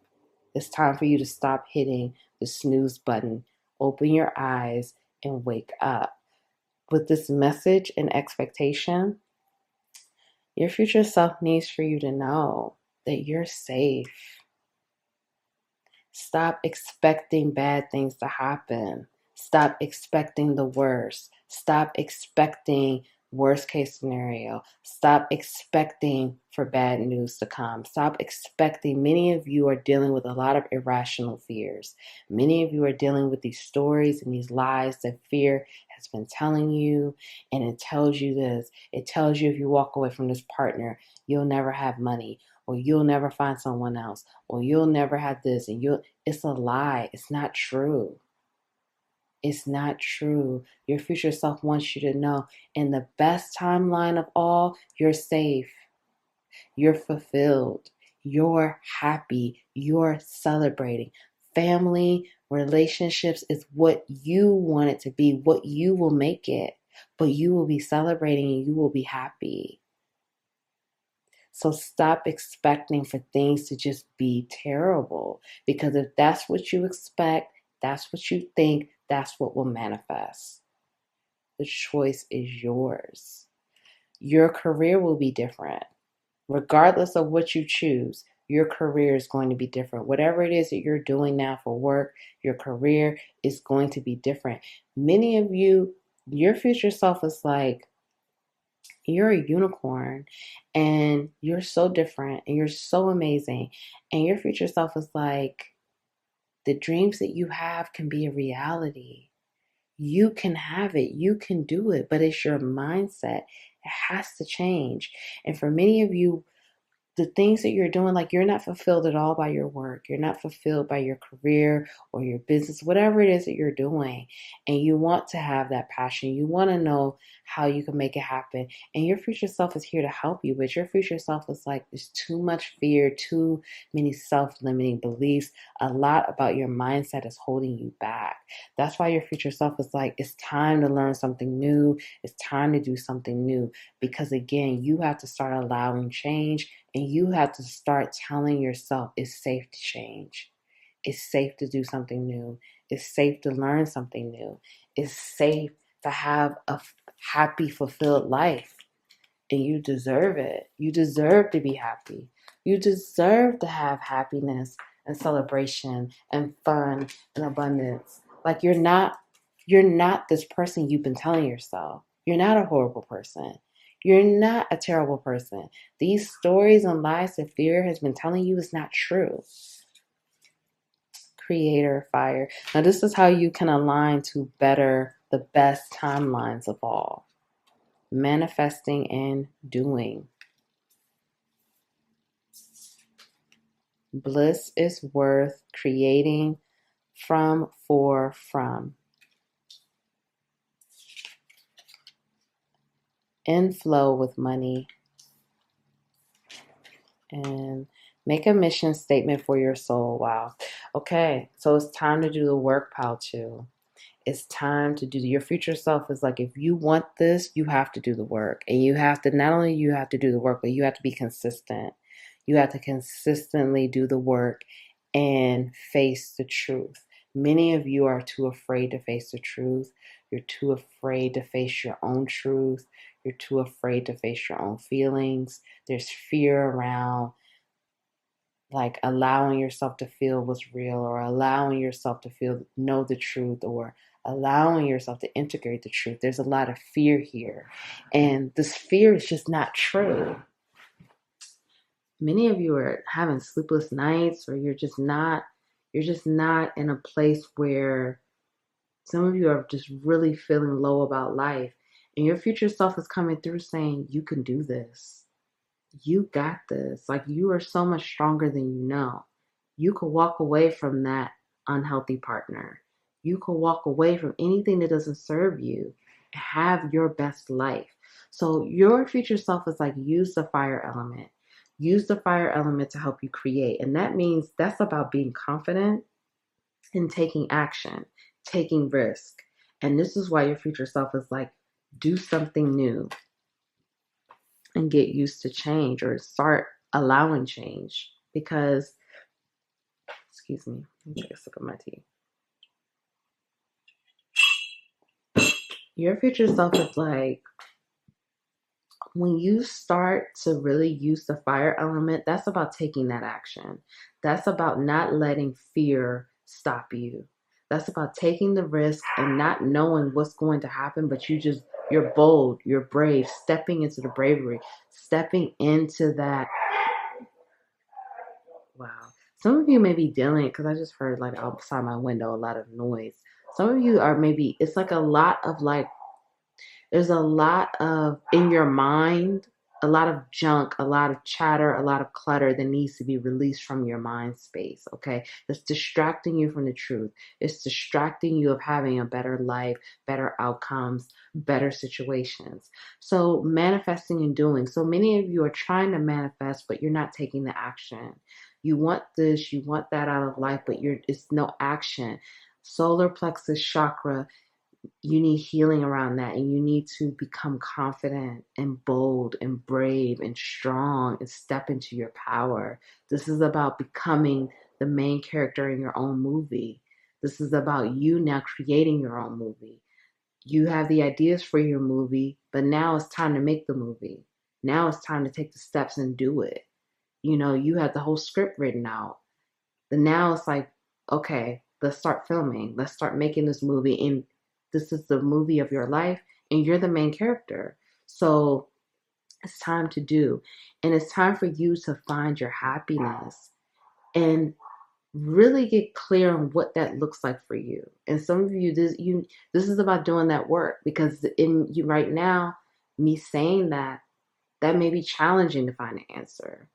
It's time for you to stop hitting the snooze button. Open your eyes and wake up. With this message and expectation, your future self needs for you to know that you're safe. Stop expecting bad things to happen. Stop expecting the worst. Stop expecting worst case scenario. Stop expecting for bad news to come. Stop expecting. Many of you are dealing with a lot of irrational fears. Many of you are dealing with these stories and these lies that fear has been telling you. And it tells you this. It tells you if you walk away from this partner, you'll never have money, or you'll never find someone else, or you'll never have this, and it's a lie. It's not true. It's not true. Your future self wants you to know, in the best timeline of all, you're safe. You're fulfilled. You're happy. You're celebrating. Family, relationships is what you want it to be, what you will make it. but you will be celebrating and you will be happy. So stop expecting for things to just be terrible, because if that's what you expect, that's what you think, that's what will manifest. The choice is yours. Your career will be different. Regardless of what you choose, your career is going to be different. Whatever it is that you're doing now for work, your career is going to be different. Many of you, your future self is like, you're a unicorn and you're so different and you're so amazing. And your future self is like, the dreams that you have can be a reality. You can have it, you can do it, but it's your mindset. It has to change. And for many of you, the things that you're doing, like, you're not fulfilled at all by your work. You're not fulfilled by your career or your business, whatever it is that you're doing. And you want to have that passion. You want to know how you can make it happen. And your future self is here to help you. But your future self is like, there's too much fear, too many self-limiting beliefs. A lot about your mindset is holding you back. That's why your future self is like, it's time to learn something new. It's time to do something new. Because again, you have to start allowing change. And you have to start telling yourself it's safe to change. It's safe to do something new. It's safe to learn something new. It's safe to have a happy, fulfilled life. And you deserve it. You deserve to be happy. You deserve to have happiness and celebration and fun and abundance. Like, you're not this person you've been telling yourself. You're not a horrible person. You're not a terrible person. These stories and lies that fear has been telling you is not true. Creator fire. Now, this is how you can align to better the best timelines of all. Manifesting and doing. Bliss is worth creating from, for, from. In flow with money. And make a mission statement for your soul. Wow. Okay, so it's time to do the work, pal, too. It's time to do. Your future self is like, if you want this, you have to do the work. And you have to, not only you have to do the work, but you have to be consistent. You have to consistently do the work and face the truth. Many of you are too afraid to face the truth. You're too afraid to face your own truth. You're too afraid to face your own feelings. There's fear around, like, allowing yourself to feel what's real, or allowing yourself to know the truth, or allowing yourself to integrate the truth. There's a lot of fear here. And this fear is just not true. Many of you are having sleepless nights, or you're just not in a place where some of you are just really feeling low about life. And your future self is coming through saying, you can do this. You got this. Like, you are so much stronger than you know. You could walk away from that unhealthy partner. You could walk away from anything that doesn't serve you and have your best life. So your future self is like, use the fire element. Use the fire element to help you create. And that means that's about being confident and taking action, taking risk. And this is why your future self is like, do something new and get used to change, or start allowing change. Because, excuse me, let me take a sip of my tea. Your future self is like, when you start to really use the fire element, that's about taking that action. That's about not letting fear stop you. That's about taking the risk and not knowing what's going to happen, but you're bold, you're brave, stepping into the bravery, stepping into that. Wow. Some of you may be dealing, because I just heard, like, outside my window, a lot of noise. Some of you are maybe, it's like a lot of, like, there's a lot of, in your mind, a lot of junk, a lot of chatter, a lot of clutter that needs to be released from your mind space, okay? That's distracting you from the truth. It's distracting you of having a better life, better outcomes, better situations. So manifesting and doing. So many of you are trying to manifest, but you're not taking the action. You want this, you want that out of life, but it's no action. Solar plexus chakra You need healing around that, and you need to become confident and bold and brave and strong and step into your power. This is about becoming the main character in your own movie. This is about you now creating your own movie. You have the ideas for your movie, but now it's time to make the movie. Now it's time to take the steps and do it. You have the whole script written out. But now it's like, okay, let's start filming. Let's start making this movie. And this is the movie of your life, and you're the main character. So it's time to do. And it's time for you to find your happiness and really get clear on what that looks like for you. And some of you, this is about doing that work, because in you right now, me saying that may be challenging to find an answer.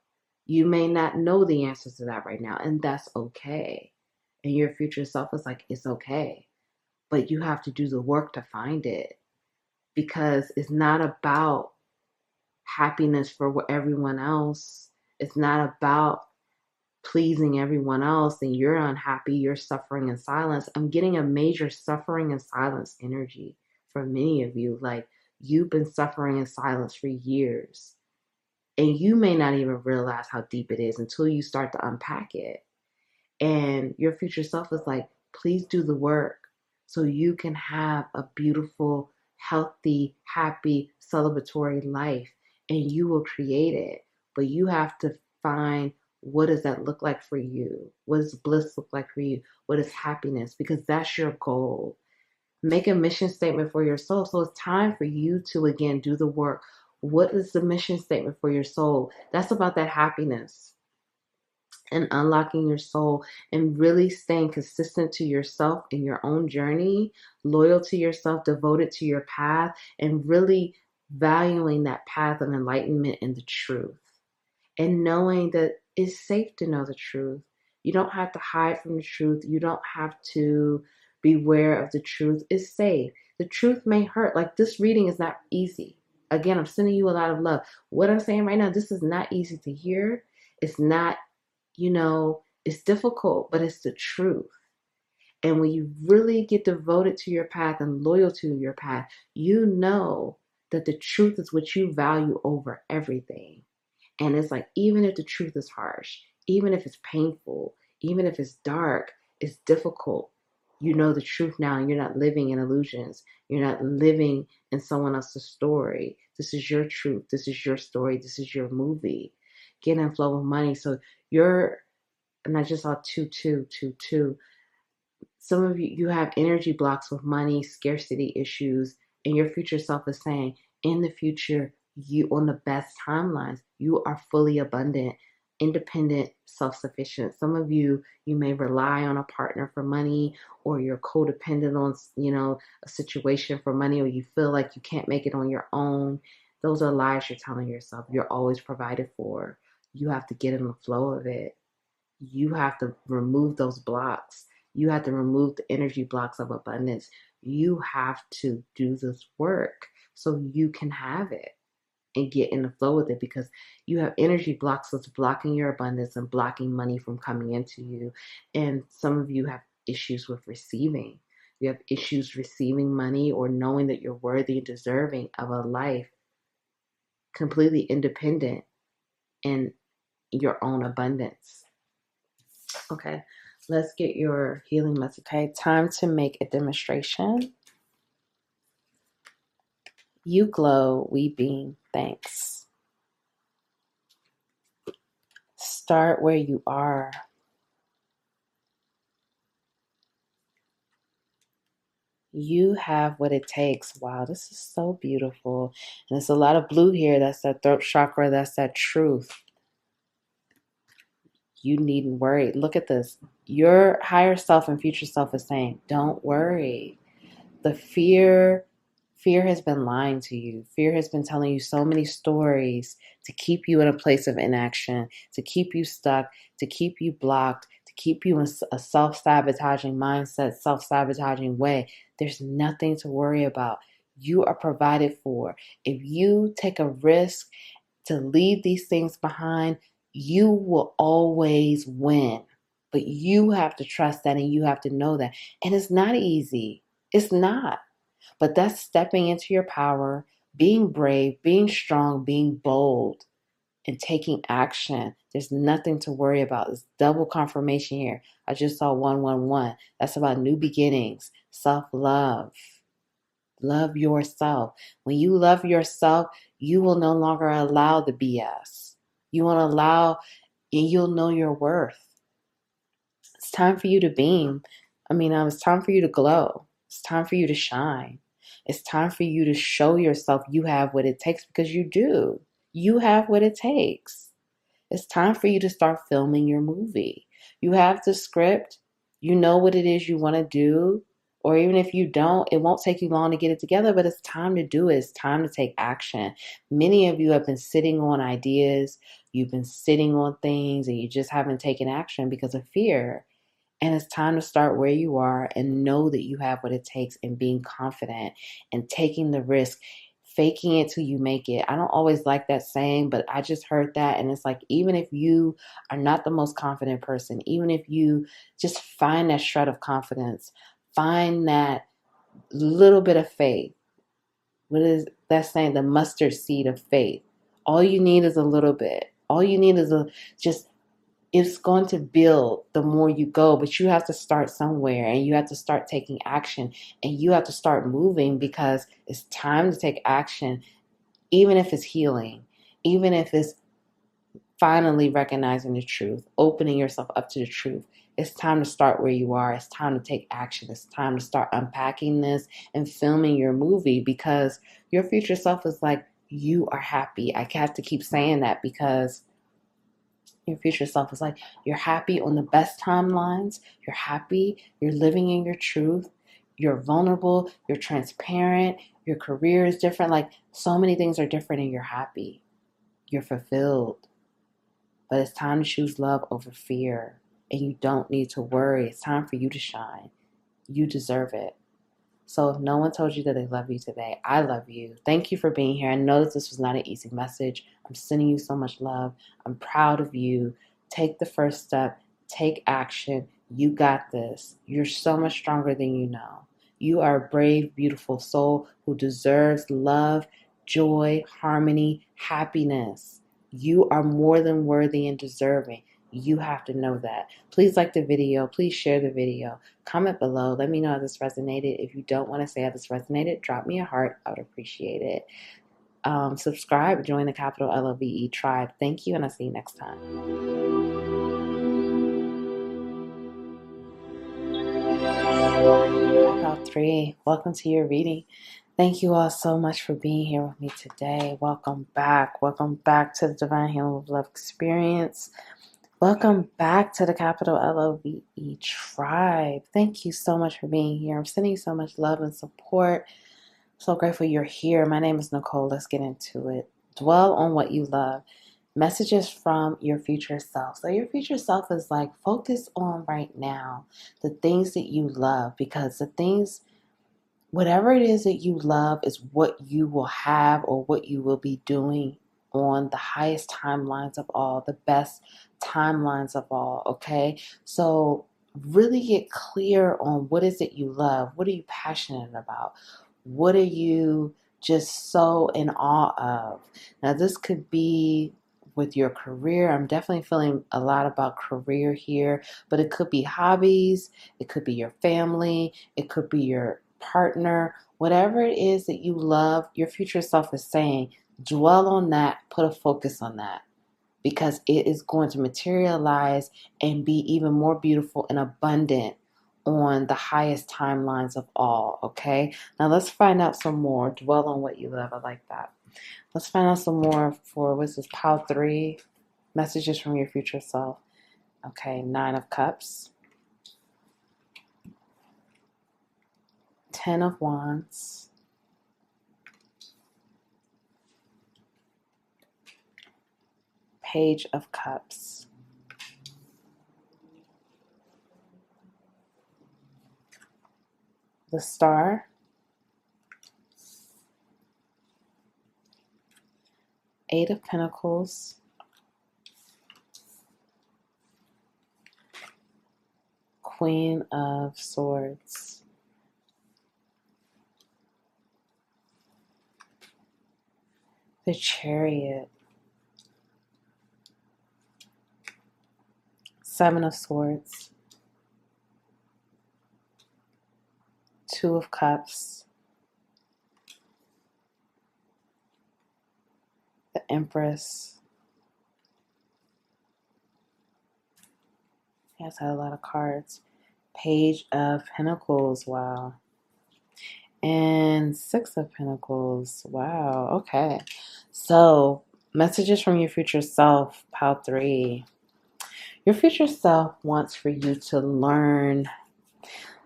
You may not know the answer to that right now, and that's okay. And your future self is like, it's okay. But you have to do the work to find it, because it's not about happiness for everyone else. It's not about pleasing everyone else and you're unhappy, you're suffering in silence. I'm getting a major suffering in silence energy for many of you. Like, you've been suffering in silence for years, and you may not even realize how deep it is until you start to unpack it. And your future self is like, please do the work so you can have a beautiful, healthy, happy, celebratory life, and you will create it. But you have to find, what does that look like for you? What does bliss look like for you? What is happiness? Because that's your goal. Make a mission statement for your soul. So it's time for you to, again, do the work. What is the mission statement for your soul? That's about that happiness and unlocking your soul and really staying consistent to yourself in your own journey, loyal to yourself, devoted to your path, and really valuing that path of enlightenment and the truth. And knowing that it's safe to know the truth. You don't have to hide from the truth. You don't have to beware of the truth. It's safe. The truth may hurt. Like, this reading is not easy. Again, I'm sending you a lot of love. What I'm saying right now, this is not easy to hear. It's not, it's difficult, but it's the truth. And when you really get devoted to your path and loyal to your path, you know that the truth is what you value over everything. And it's like, even if the truth is harsh, even if it's painful, even if it's dark, it's difficult, you know the truth now, and you're not living in illusions. You're not living in someone else's story. This is your truth. This is your story. This is your movie. Get in flow with money. So and I just saw 2222. Some of you have energy blocks with money, scarcity issues, and your future self is saying, in the future, you, on the best timelines, you are fully abundant, independent, self-sufficient. Some of you may rely on a partner for money, or you're codependent on, a situation for money, or you feel like you can't make it on your own. Those are lies you're telling yourself. You're always provided for. You have to get in the flow of it. You have to remove those blocks. You have to remove the energy blocks of abundance. You have to do this work so you can have it and get in the flow with it, because you have energy blocks that's blocking your abundance and blocking money from coming into you. And some of you have issues with receiving. You have issues receiving money, or knowing that you're worthy and deserving of a life completely independent in your own abundance. Okay, let's get your healing message. Okay, time to make a demonstration. You glow, we beam, thanks. Start where you are. You have what it takes. Wow, this is so beautiful. And there's a lot of blue here. That's that throat chakra. That's that truth. You needn't worry. Look at this. Your higher self and future self is saying, don't worry. The fear has been lying to you. Fear has been telling you so many stories to keep you in a place of inaction, to keep you stuck, to keep you blocked, to keep you in a self-sabotaging mindset, self-sabotaging way. There's nothing to worry about. You are provided for. If you take a risk to leave these things behind, you will always win. But you have to trust that, and you have to know that. And it's not easy. It's not. But that's stepping into your power, being brave, being strong, being bold, and taking action. There's nothing to worry about. It's double confirmation here. I just saw 111. That's about new beginnings, self-love. Love yourself. When you love yourself, you will no longer allow the BS. You won't allow, and you'll know your worth. It's time for you to beam. It's time for you to glow. It's time for you to shine. It's time for you to show yourself you have what it takes, because you do. You have what it takes. It's time for you to start filming your movie. You have the script. You know what it is you want to do. Or even if you don't, it won't take you long to get it together, but it's time to do it. It's time to take action. Many of you have been sitting on ideas. You've been sitting on things and you just haven't taken action because of fear. And it's time to start where you are and know that you have what it takes, and being confident and taking the risk, faking it till you make it. I don't always like that saying, but I just heard that. And it's like, even if you are not the most confident person, even if you just find that shred of confidence, find that little bit of faith. What is that saying? The mustard seed of faith. All you need is a little bit. All you need is just it's going to build the more you go, but you have to start somewhere, and you have to start taking action, and you have to start moving, because it's time to take action, even if it's healing, even if it's finally recognizing the truth, opening yourself up to the truth. It's time to start where you are. It's time to take action. It's time to start unpacking this and filming your movie, because your future self is like, you are happy. I have to keep saying that, because your future self is like, you're happy on the best timelines. You're happy. You're living in your truth. You're vulnerable. You're transparent. Your career is different. Like, so many things are different, and you're happy. You're fulfilled. But it's time to choose love over fear. And you don't need to worry. It's time for you to shine. You deserve it. So if no one told you that they love you today, I love you. Thank you for being here. I know that this was not an easy message. I'm sending you so much love. I'm proud of you. Take the first step. Take action. You got this. You're so much stronger than you know. You are a brave, beautiful soul who deserves love, joy, harmony, happiness. You are more than worthy and deserving. You have to know that. Please like the video. Please share the video. Comment below. Let me know how this resonated. If you don't want to say how this resonated, drop me a heart. I would appreciate it. Subscribe. Join the capital LOVE tribe. Thank you, and I'll see you next time. Blackout 3. Welcome to your reading. Thank you all so much for being here with me today. Welcome back. Welcome back to the Divine Healing with Love experience. Welcome back to the capital LOVE tribe. Thank you so much for being here. I'm sending you so much love and support. So grateful you're here. My name is Nicole. Let's get into it. Dwell on what you love. Messages from your future self. So your future self is like, focus on right now the things that you love, because the things, whatever it is that you love, is what you will have, or what you will be doing on the highest timelines of all, the best timelines of all, okay? So really get clear on what is it you love. What are you passionate about? What are you just so in awe of? Now, this could be with your career. I'm definitely feeling a lot about career here, but it could be hobbies. It could be your family. It could be your partner. Whatever it is that you love, your future self is saying, dwell on that, put a focus on that, because it is going to materialize and be even more beautiful and abundant on the highest timelines of all, okay? Now let's find out some more. Dwell on what you love. I like that. Let's find out some more for, what's this, Pile 3, messages from your future self. Okay, 9 of Cups, 10 of Wands, Page of Cups, the Star, Eight of Pentacles, Queen of Swords, the Chariot, Seven of Swords, Two of Cups, the Empress. Yes, I had a lot of cards. Page of Pentacles, wow. And Six of Pentacles, wow, okay. So, messages from your future self, pile 3. Your future self wants for you to learn.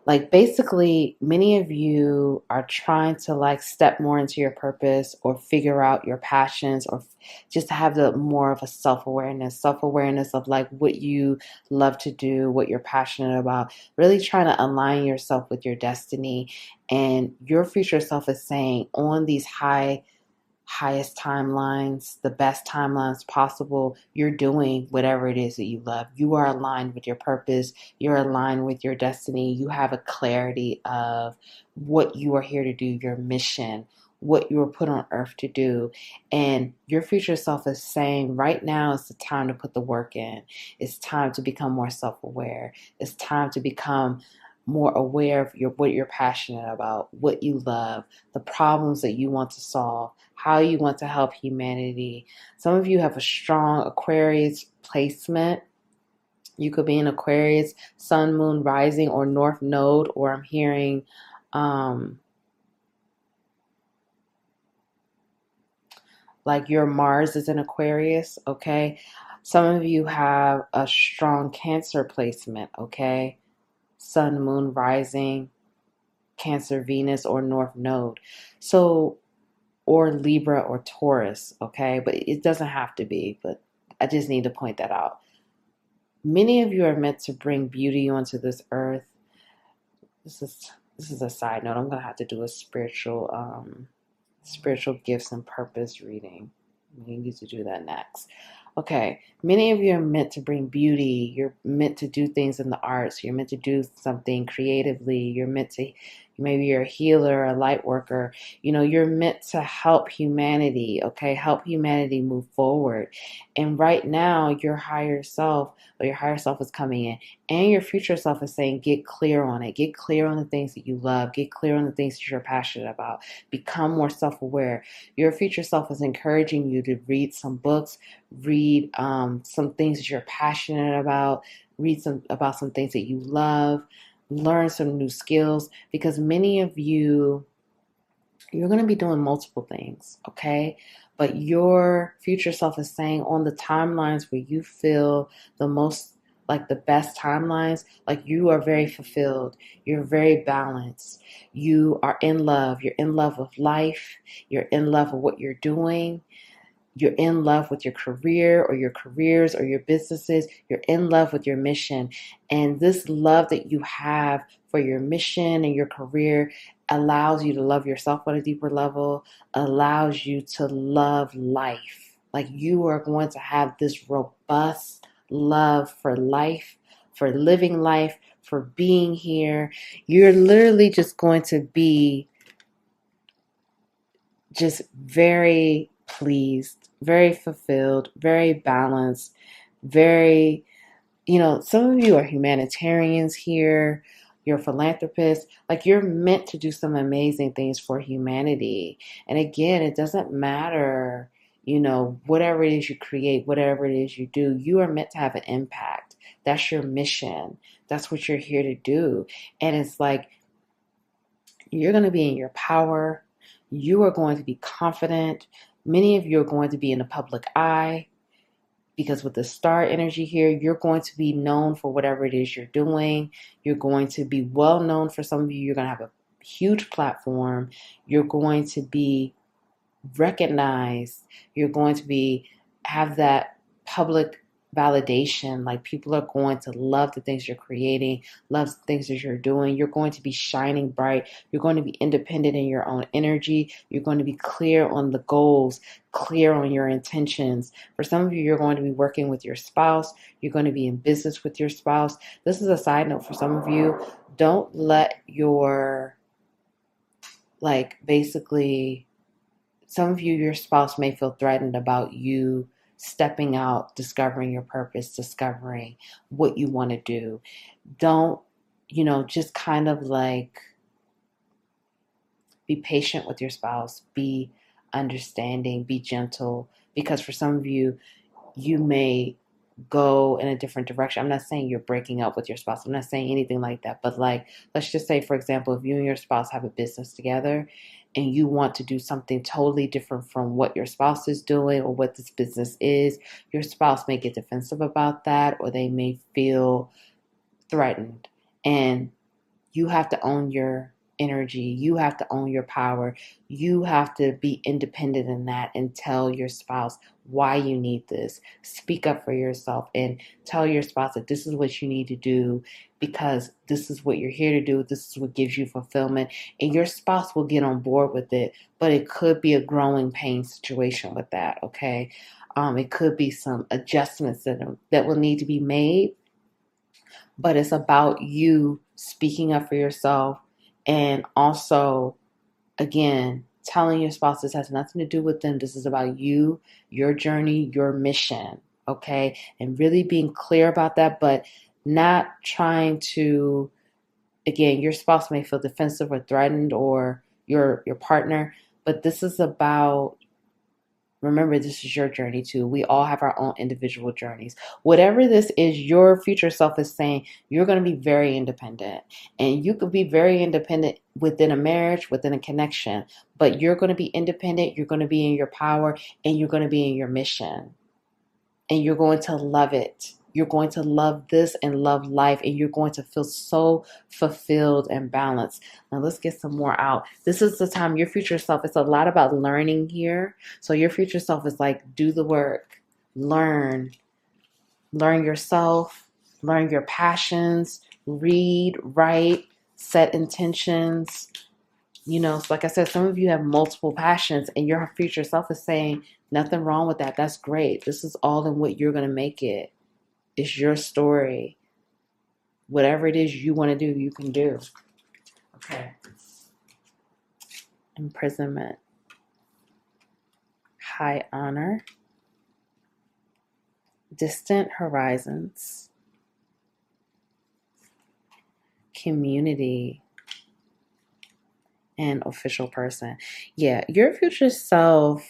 Like, basically, many of you are trying to like step more into your purpose or figure out your passions, or just have the more of a self-awareness of like what you love to do, what you're passionate about, really trying to align yourself with your destiny. And your future self is saying, on these highest timelines, the best timelines possible, you're doing whatever it is that you love. You are aligned with your purpose. You're aligned with your destiny. You have a clarity of what you are here to do, your mission, what you were put on earth to do. And your future self is saying, right now is the time to put the work in. It's time to become more self-aware. It's time to become more aware of what you're passionate about, what you love, the problems that you want to solve, how you want to help humanity. Some of you have a strong Aquarius placement. You could be in Aquarius, Sun, Moon, Rising, or North Node, or I'm hearing like your Mars is in Aquarius, okay? Some of you have a strong Cancer placement, okay? Sun, Moon, Rising, Cancer, Venus, or North Node. So, or Libra or Taurus, okay? But it doesn't have to be, but I just need to point that out. Many of you are meant to bring beauty onto this earth. This is a side note. I'm gonna have to do a spiritual gifts and purpose reading. We need to do that next. Okay, many of you are meant to bring beauty. You're meant to do things in the arts. You're meant to do something creatively. You're meant to, maybe you're a healer, a light worker. You know, you're meant to help humanity, okay? Help humanity move forward. And right now, your higher self is coming in, and your future self is saying, get clear on it. Get clear on the things that you love. Get clear on the things that you're passionate about. Become more self-aware. Your future self is encouraging you to read some books, read some things that you're passionate about, read about some things that you love, learn some new skills, because many of you're going to be doing multiple things, okay? But your future self is saying, on the timelines where you feel the most like the best timelines, like you are very fulfilled, you're very balanced, you are in love, you're in love with life, you're in love with what you're doing, you're in love with your career or your careers or your businesses. You're in love with your mission. And this love that you have for your mission and your career allows you to love yourself on a deeper level, allows you to love life. Like, you are going to have this robust love for life, for living life, for being here. You're literally just going to be just very pleased, very fulfilled, very balanced, very, some of you are humanitarians here, you're philanthropists, like you're meant to do some amazing things for humanity. And again, it doesn't matter, whatever it is you create, whatever it is you do, you are meant to have an impact. That's your mission. That's what you're here to do. And it's like, you're going to be in your power. You are going to be confident. Many of you are going to be in the public eye, because with the star energy here, you're going to be known for whatever it is you're doing. You're going to be well known. For some of you, you're going to have a huge platform. You're going to be recognized. You're going to have that public validation. Like, people are going to love the things you're creating, love the things that you're doing. You're going to be shining bright. You're going to be independent in your own energy. You're going to be clear on the goals, clear on your intentions. For some of you, you're going to be working with your spouse. You're going to be in business with your spouse. This is a side note for some of you. Don't let your, basically some of you, your spouse may feel threatened about you stepping out, discovering your purpose, discovering what you want to do. Don't, just kind of like be patient with your spouse, be understanding, be gentle, because for some of you, you may go in a different direction. I'm not saying you're breaking up with your spouse. I'm not saying anything like that. But like, let's just say, for example, if you and your spouse have a business together and you want to do something totally different from what your spouse is doing or what this business is, your spouse may get defensive about that, or they may feel threatened. And you have to own your energy. You have to own your power. You have to be independent in that and tell your spouse why you need this. Speak up for yourself and tell your spouse that this is what you need to do because this is what you're here to do. This is what gives you fulfillment. And your spouse will get on board with it, but it could be a growing pain situation with that, okay? It could be some adjustments that will need to be made, but it's about you speaking up for yourself and also, again, telling your spouse this has nothing to do with them. This is about you, your journey, your mission, okay? And really being clear about that, but not trying to, again, your spouse may feel defensive or threatened, or your partner, but this is about, remember, this is your journey too. We all have our own individual journeys. Whatever this is, your future self is saying you're going to be very independent. And you could be very independent within a marriage, within a connection. But you're going to be independent. You're going to be in your power. And you're going to be in your mission. And you're going to love it. You're going to love this and love life, and you're going to feel so fulfilled and balanced. Now let's get some more out. This is the time, your future self, it's a lot about learning here. So your future self is like, do the work, learn yourself, learn your passions, read, write, set intentions. So like I said, some of you have multiple passions, and your future self is saying, nothing wrong with that. That's great. This is all in what you're going to make it. It's your story. Whatever it is you want to do, you can do. Okay. Imprisonment. High honor. Distant horizons. Community. And official person. Yeah, your future self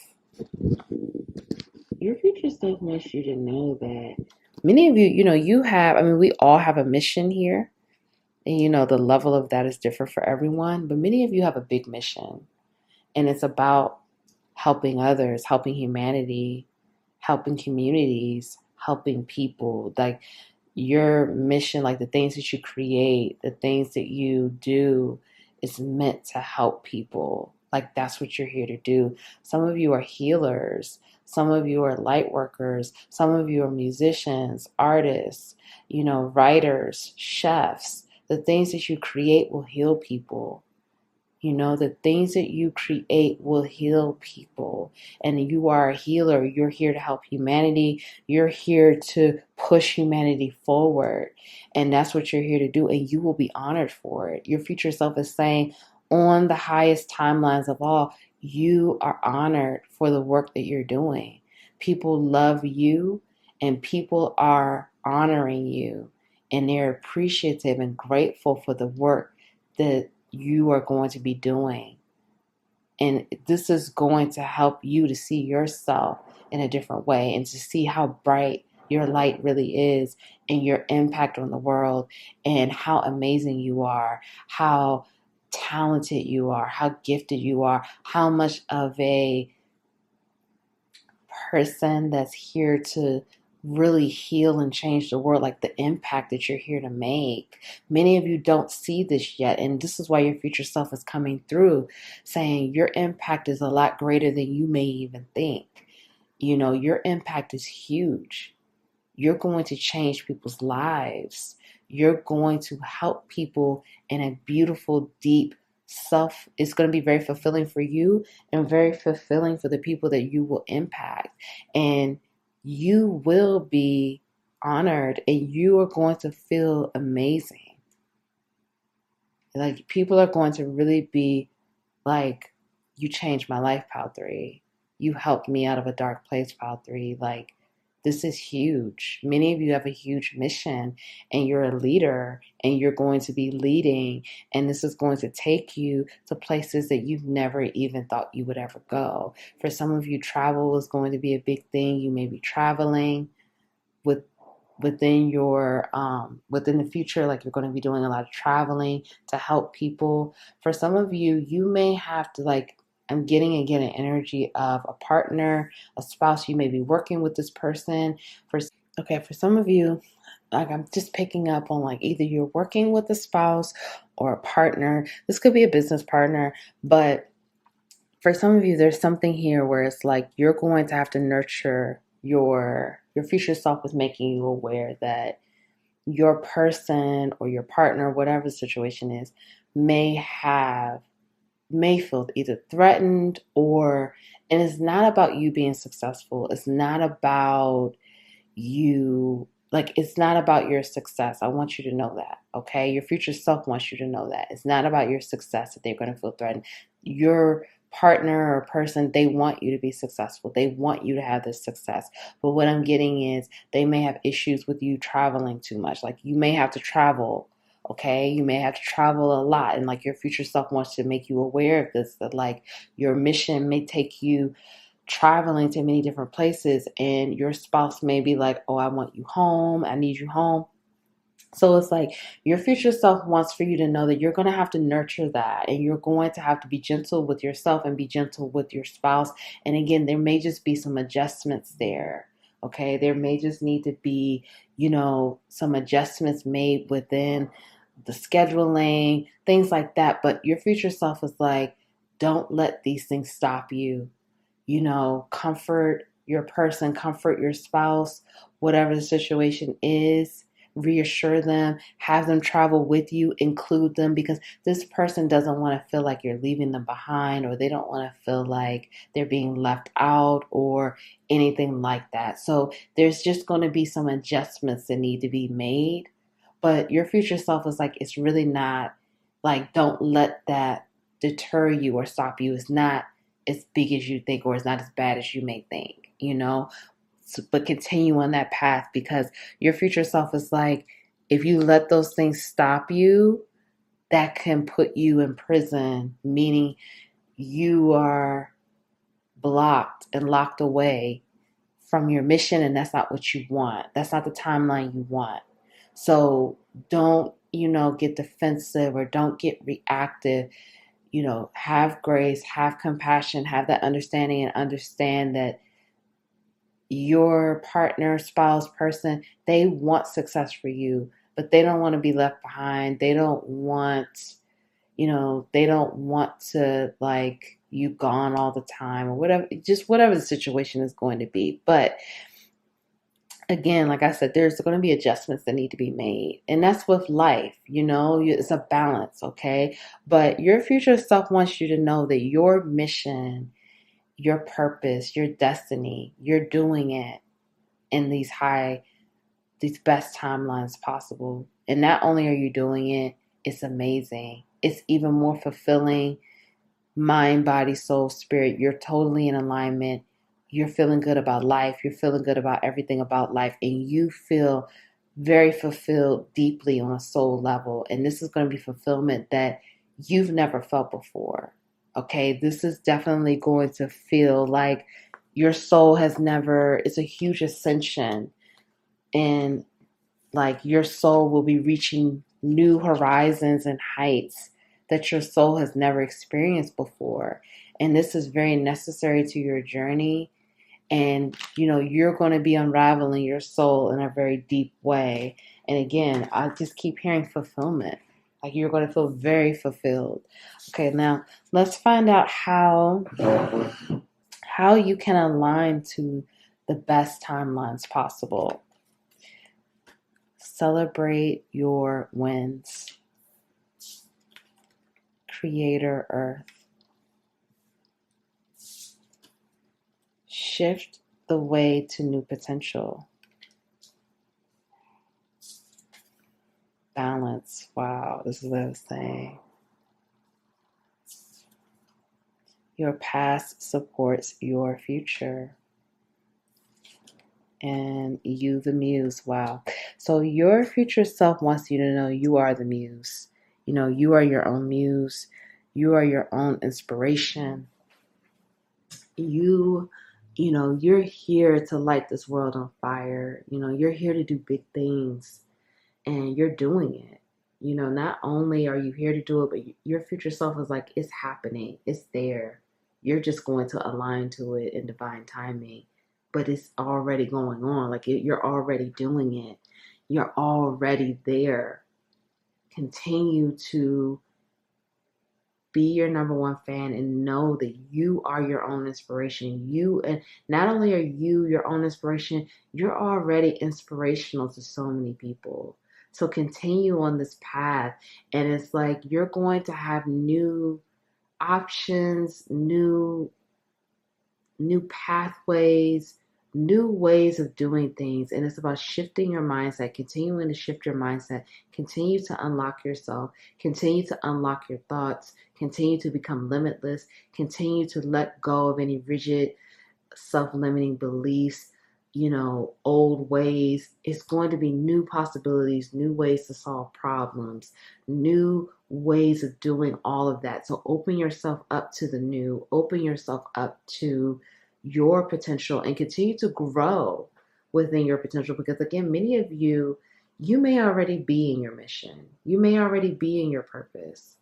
wants you to know that many of you, you have, we all have a mission here. And, the level of that is different for everyone. But many of you have a big mission. And it's about helping others, helping humanity, helping communities, helping people. Like your mission, like the things that you create, the things that you do is meant to help people. Like that's what you're here to do. Some of you are healers. Some of you are light workers. Some of you are musicians, artists, writers, chefs. The things that you create will heal people. The things that you create will heal people. And you are a healer. You're here to help humanity. You're here to push humanity forward. And that's what you're here to do. And you will be honored for it. Your future self is saying, on the highest timelines of all, you are honored for the work that you're doing. People love you, and people are honoring you. And they're appreciative and grateful for the work that you are going to be doing. And this is going to help you to see yourself in a different way and to see how bright your light really is and your impact on the world and how amazing you are, how talented you are, how gifted you are, how much of a person that's here to really heal and change the world, like the impact that you're here to make. Many of you don't see this yet, and this is why your future self is coming through, saying your impact is a lot greater than you may even think. Your impact is huge. You're going to change people's lives. You're going to help people in a beautiful, deep self. It's going to be very fulfilling for you and very fulfilling for the people that you will impact. And you will be honored and you are going to feel amazing. Like people are going to really be like you changed my life, Pile 3. You helped me out of a dark place, Pile 3. Like, this is huge. Many of you have a huge mission, and you're a leader, and you're going to be leading, and this is going to take you to places that you've never even thought you would ever go. For some of you, travel is going to be a big thing. You may be traveling with within your within the future, like you're going to be doing a lot of traveling to help people. For some of you, you may have to, like, I'm getting again an energy of a partner, a spouse. You may be working with this person. For some of you, like, I'm just picking up on, like, either you're working with a spouse or a partner. This could be a business partner, but for some of you, there's something here where it's like you're going to have to nurture your future self is making you aware that your person or your partner, whatever the situation is, may feel either threatened, or, and it's not about you being successful. It's not about you, like, it's not about your success. I want you to know that, okay? Your future self wants you to know that. It's not about your success that they're going to feel threatened. Your partner or person, they want you to be successful. They want you to have this success. But what I'm getting is they may have issues with you traveling too much. Like, you may have to travel, okay? You may have to travel a lot. And, like, your future self wants to make you aware of this, that, like, your mission may take you traveling to many different places, and your spouse may be like, oh, I want you home. I need you home. So it's like your future self wants for you to know that you're going to have to nurture that, and you're going to have to be gentle with yourself and be gentle with your spouse. And again, there may just be some adjustments there. Okay. There may just need to be, some adjustments made within the scheduling, things like that. But your future self is like, don't let these things stop you. Comfort your person, comfort your spouse, whatever the situation is, reassure them, have them travel with you, include them, because this person doesn't want to feel like you're leaving them behind, or they don't want to feel like they're being left out or anything like that. So there's just going to be some adjustments that need to be made. But your future self is like, it's really not, like, don't let that deter you or stop you. It's not as big as you think, or it's not as bad as you may think. But continue on that path, because your future self is like, if you let those things stop you, that can put you in prison, meaning you are blocked and locked away from your mission, and that's not what you want. That's not the timeline you want. So don't, get defensive, or don't get reactive. Have grace, have compassion, have that understanding, and understand that your partner, spouse, person, they want success for you, but they don't want to be left behind. They don't want to, like, you gone all the time, or whatever the situation is going to be. But again, like I said, there's going to be adjustments that need to be made. And that's with life, it's a balance, okay? But your future self wants you to know that your mission, your purpose, your destiny, you're doing it in these best timelines possible. And not only are you doing it, it's amazing. It's even more fulfilling. Mind, body, soul, spirit, you're totally in alignment. You're feeling good about life. You're feeling good about everything about life. And you feel very fulfilled deeply on a soul level. And this is going to be fulfillment that you've never felt before. Okay, this is definitely going to feel like your soul has never, it's a huge ascension. And, like, your soul will be reaching new horizons and heights that your soul has never experienced before. And this is very necessary to your journey. And, you're going to be unraveling your soul in a very deep way. And again, I just keep hearing fulfillment. Like, you're going to feel very fulfilled. Okay, now let's find out how you can align to the best timelines possible. Celebrate your wins. Creator Earth. Shift the way to new potential. Balance. Wow, this is what I was saying. Your past supports your future. And you, the muse. Wow. So your future self wants you to know you are the muse. You know, you are your own muse. You are your own inspiration. You're here to light this world on fire. You're here to do big things, and you're doing it. Not only are you here to do it, but your future self is like, it's happening. It's there. You're just going to align to it in divine timing, but it's already going on. Like you're already doing it. You're already there. Continue to be your number one fan and know that you are your own inspiration. And not only are you your own inspiration, you're already inspirational to so many people. So continue on this path, and it's like you're going to have new options, new pathways, new ways of doing things. And it's about shifting your mindset, continuing to shift your mindset, continue to unlock yourself, continue to unlock your thoughts, continue to become limitless, continue to let go of any rigid, self-limiting beliefs, old ways. It's going to be new possibilities, new ways to solve problems, new ways of doing all of that. So open yourself up to the new, open yourself up to your potential, and continue to grow within your potential. Because again, many of you may already be in your mission. You may already be in your purpose.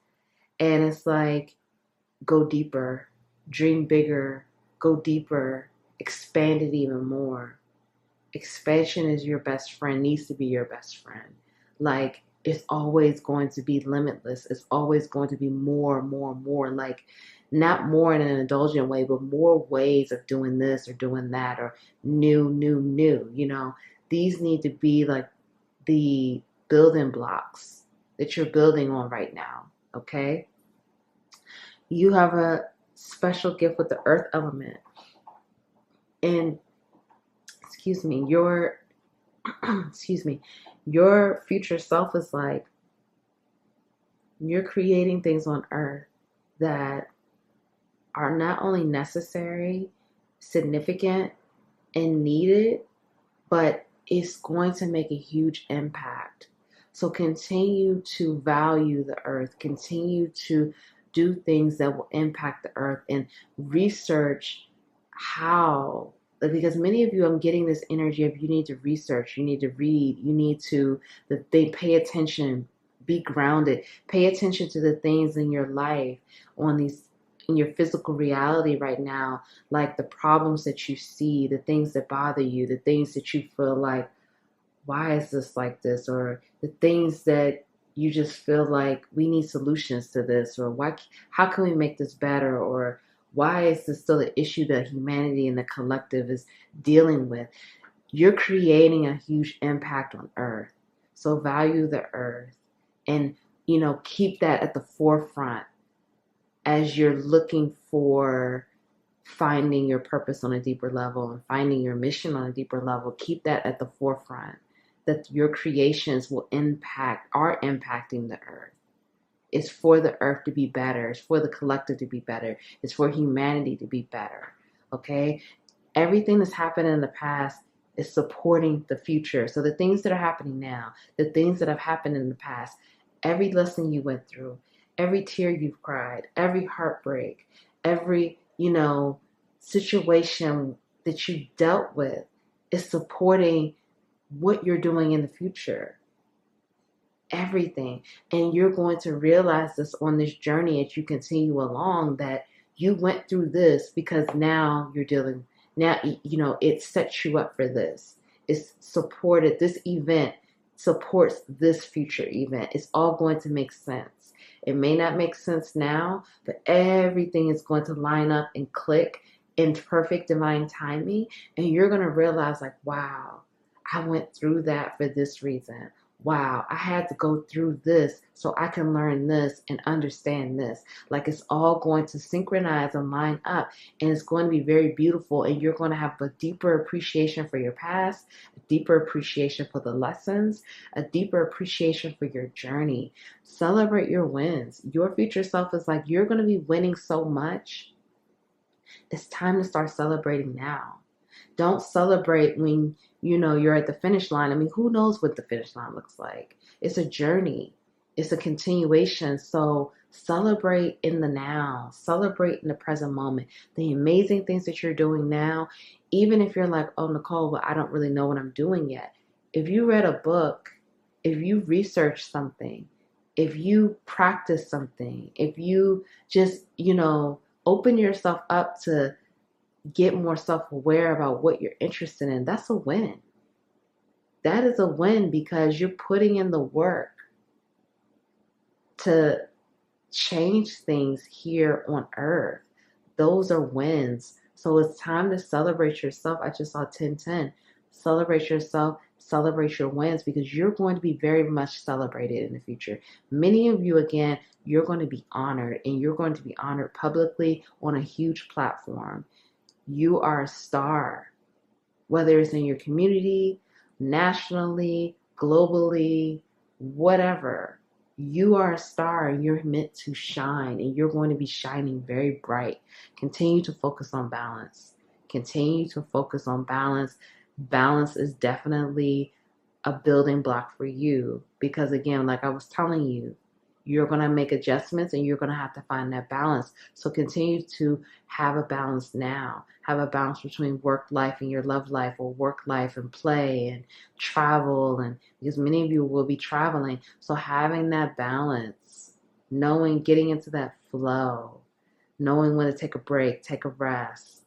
And it's like, go deeper, dream bigger, go deeper, expand it even more. Expansion is your best friend, needs to be your best friend. Like, it's always going to be limitless. It's always going to be more, more, more. Like, not more in an indulgent way, but more ways of doing this or doing that, or new. These need to be like the building blocks that you're building on right now, okay? You have a special gift with the earth element. And your future self is like, you're creating things on earth that are not only necessary, significant, and needed, but it's going to make a huge impact. So continue to value the earth, continue to do things that will impact the earth, and research how. Because many of you, I'm getting this energy of, you need to research, you need to read, you need to pay attention, be grounded, pay attention to the things in your life, in your physical reality right now, like the problems that you see, the things that bother you, the things that you feel like, why is this like this? Or the things that you just feel like, we need solutions to this, or how can we make this better? Or why is this still an issue that humanity and the collective is dealing with? You're creating a huge impact on earth. So value the earth, and, keep that at the forefront as you're looking for finding your purpose on a deeper level and finding your mission on a deeper level. Keep that at the forefront, that your creations are impacting the earth. It's for the earth to be better. It's for the collective to be better. It's for humanity to be better. Okay? Everything that's happened in the past is supporting the future. So the things that are happening now, the things that have happened in the past, every lesson you went through, every tear you've cried, every heartbreak, every, situation that you dealt with is supporting what you're doing in the future. Everything. And you're going to realize this on this journey as you continue along, that you went through this because now it sets you up for this. It's supported. This event supports this future event. It's all going to make sense. It may not make sense now, but everything is going to line up and click in perfect divine timing. And you're going to realize, like, wow, I went through that for this reason. Wow, I had to go through this so I can learn this and understand this. Like, it's all going to synchronize and line up, and it's going to be very beautiful, and you're going to have a deeper appreciation for your past, a deeper appreciation for the lessons, a deeper appreciation for your journey. Celebrate your wins. Your future self is like, you're going to be winning so much. It's time to start celebrating now. Don't celebrate when you're at the finish line. I mean, who knows what the finish line looks like? It's a journey. It's a continuation. So celebrate in the now. Celebrate in the present moment. The amazing things that you're doing now, even if you're like, oh, Nicole, well, I don't really know what I'm doing yet. If you read a book, if you research something, if you practice something, if you just, open yourself up to get more self-aware about what you're interested in, that's a win. That is a win because you're putting in the work to change things here on earth. Those are wins. So it's time to celebrate yourself. I just saw 1010. Celebrate yourself, celebrate your wins, because you're going to be very much celebrated in the future. Many of you, again, you're going to be honored, and you're going to be honored publicly on a huge platform. You are a star, whether it's in your community, nationally, globally, whatever. You are a star, and you're meant to shine, and you're going to be shining very bright. Continue to focus on balance. Continue to focus on balance. Balance is definitely a building block for you because, again, like I was telling you, you're going to make adjustments and you're going to have to find that balance. So continue to have a balance now. Have a balance between work life and your love life, or work life and play and travel. And because many of you will be traveling. So having that balance, knowing, getting into that flow, knowing when to take a break, take a rest,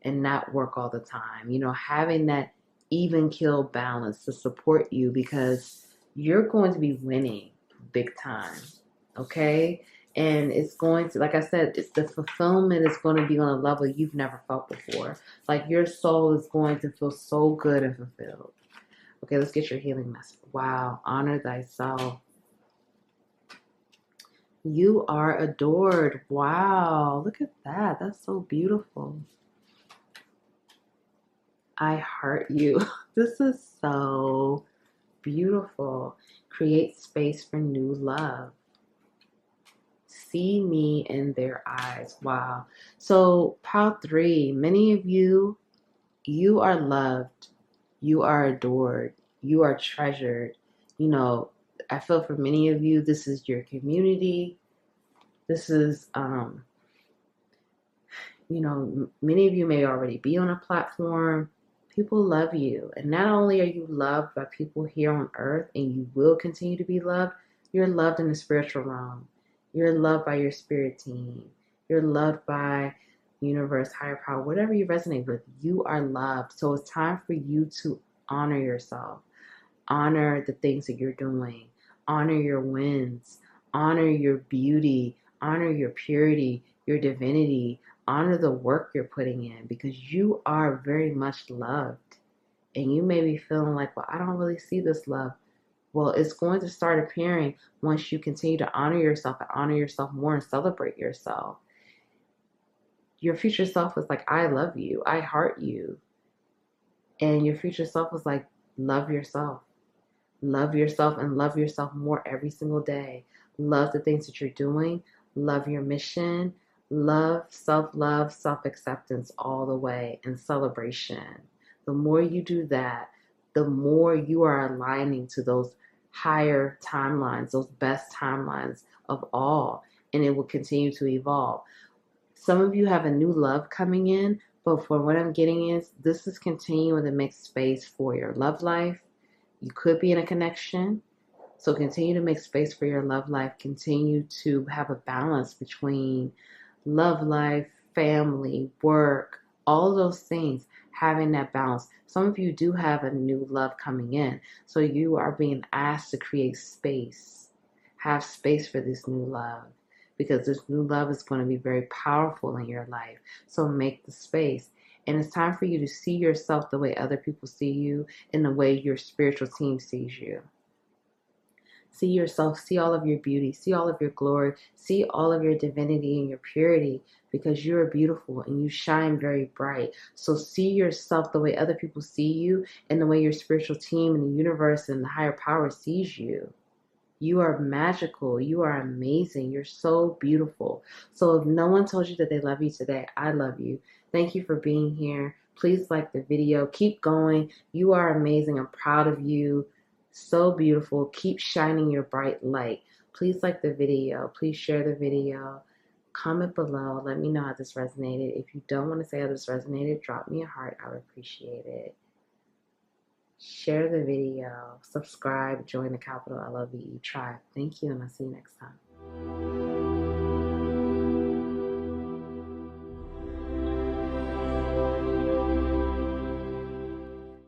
and not work all the time. Having that even keel balance to support you, because you're going to be winning big time. Okay? And it's going to, like I said, the fulfillment is going to be on a level you've never felt before. Like your soul is going to feel so good and fulfilled. Okay, let's get your healing message. Wow. Honor thyself. You are adored. Wow. Look at that. That's so beautiful. I heart you. This is so beautiful. Create space for new love. See me in their eyes. Wow. So, pile 3, many of you, you are loved. You are adored. You are treasured. I feel for many of you, this is your community. This is, many of you may already be on a platform. People love you. And not only are you loved by people here on earth, and you will continue to be loved, you're loved in the spiritual realm. You're loved by your spirit team. You're loved by universe, higher power, whatever you resonate with. You are loved. So it's time for you to honor yourself. Honor the things that you're doing. Honor your wins. Honor your beauty. Honor your purity, your divinity. Honor the work you're putting in, because you are very much loved. And you may be feeling like, well, I don't really see this love. Well, it's going to start appearing once you continue to honor yourself and honor yourself more and celebrate yourself. Your future self is like, I love you. I heart you. And your future self is like, love yourself. Love yourself and love yourself more every single day. Love the things that you're doing. Love your mission. Love, self-love, self-acceptance all the way, and celebration. The more you do that, the more you are aligning to those higher timelines, those best timelines of all, and it will continue to evolve. Some of you have a new love coming in, but for what I'm getting is this is continuing to make space for your love life. You could be in a connection, so continue to make space for your love life. Continue to have a balance between love life, family, work, all those things, having that balance. Some of you do have a new love coming in, so you are being asked to create space. Have space for this new love, because this new love is going to be very powerful in your life. So make the space. And it's time for you to see yourself the way other people see you, and the way your spiritual team sees you. See yourself, see all of your beauty, see all of your glory, see all of your divinity and your purity, because you're beautiful and you shine very bright. So see yourself the way other people see you, and the way your spiritual team and the universe and the higher power sees you. You are magical. You are amazing. You're so beautiful. So if no one told you that they love you today, I love you. Thank you for being here. Please like the video. Keep going. You are amazing. I'm proud of you. So beautiful. Keep shining your bright light. Please like the video. Please share the video. Comment below. Let me know how this resonated. If you don't want to say how this resonated, drop me a heart. I would appreciate it. Share the video. Subscribe. Join the capital LOVE tribe. Thank you, and I'll see you next time.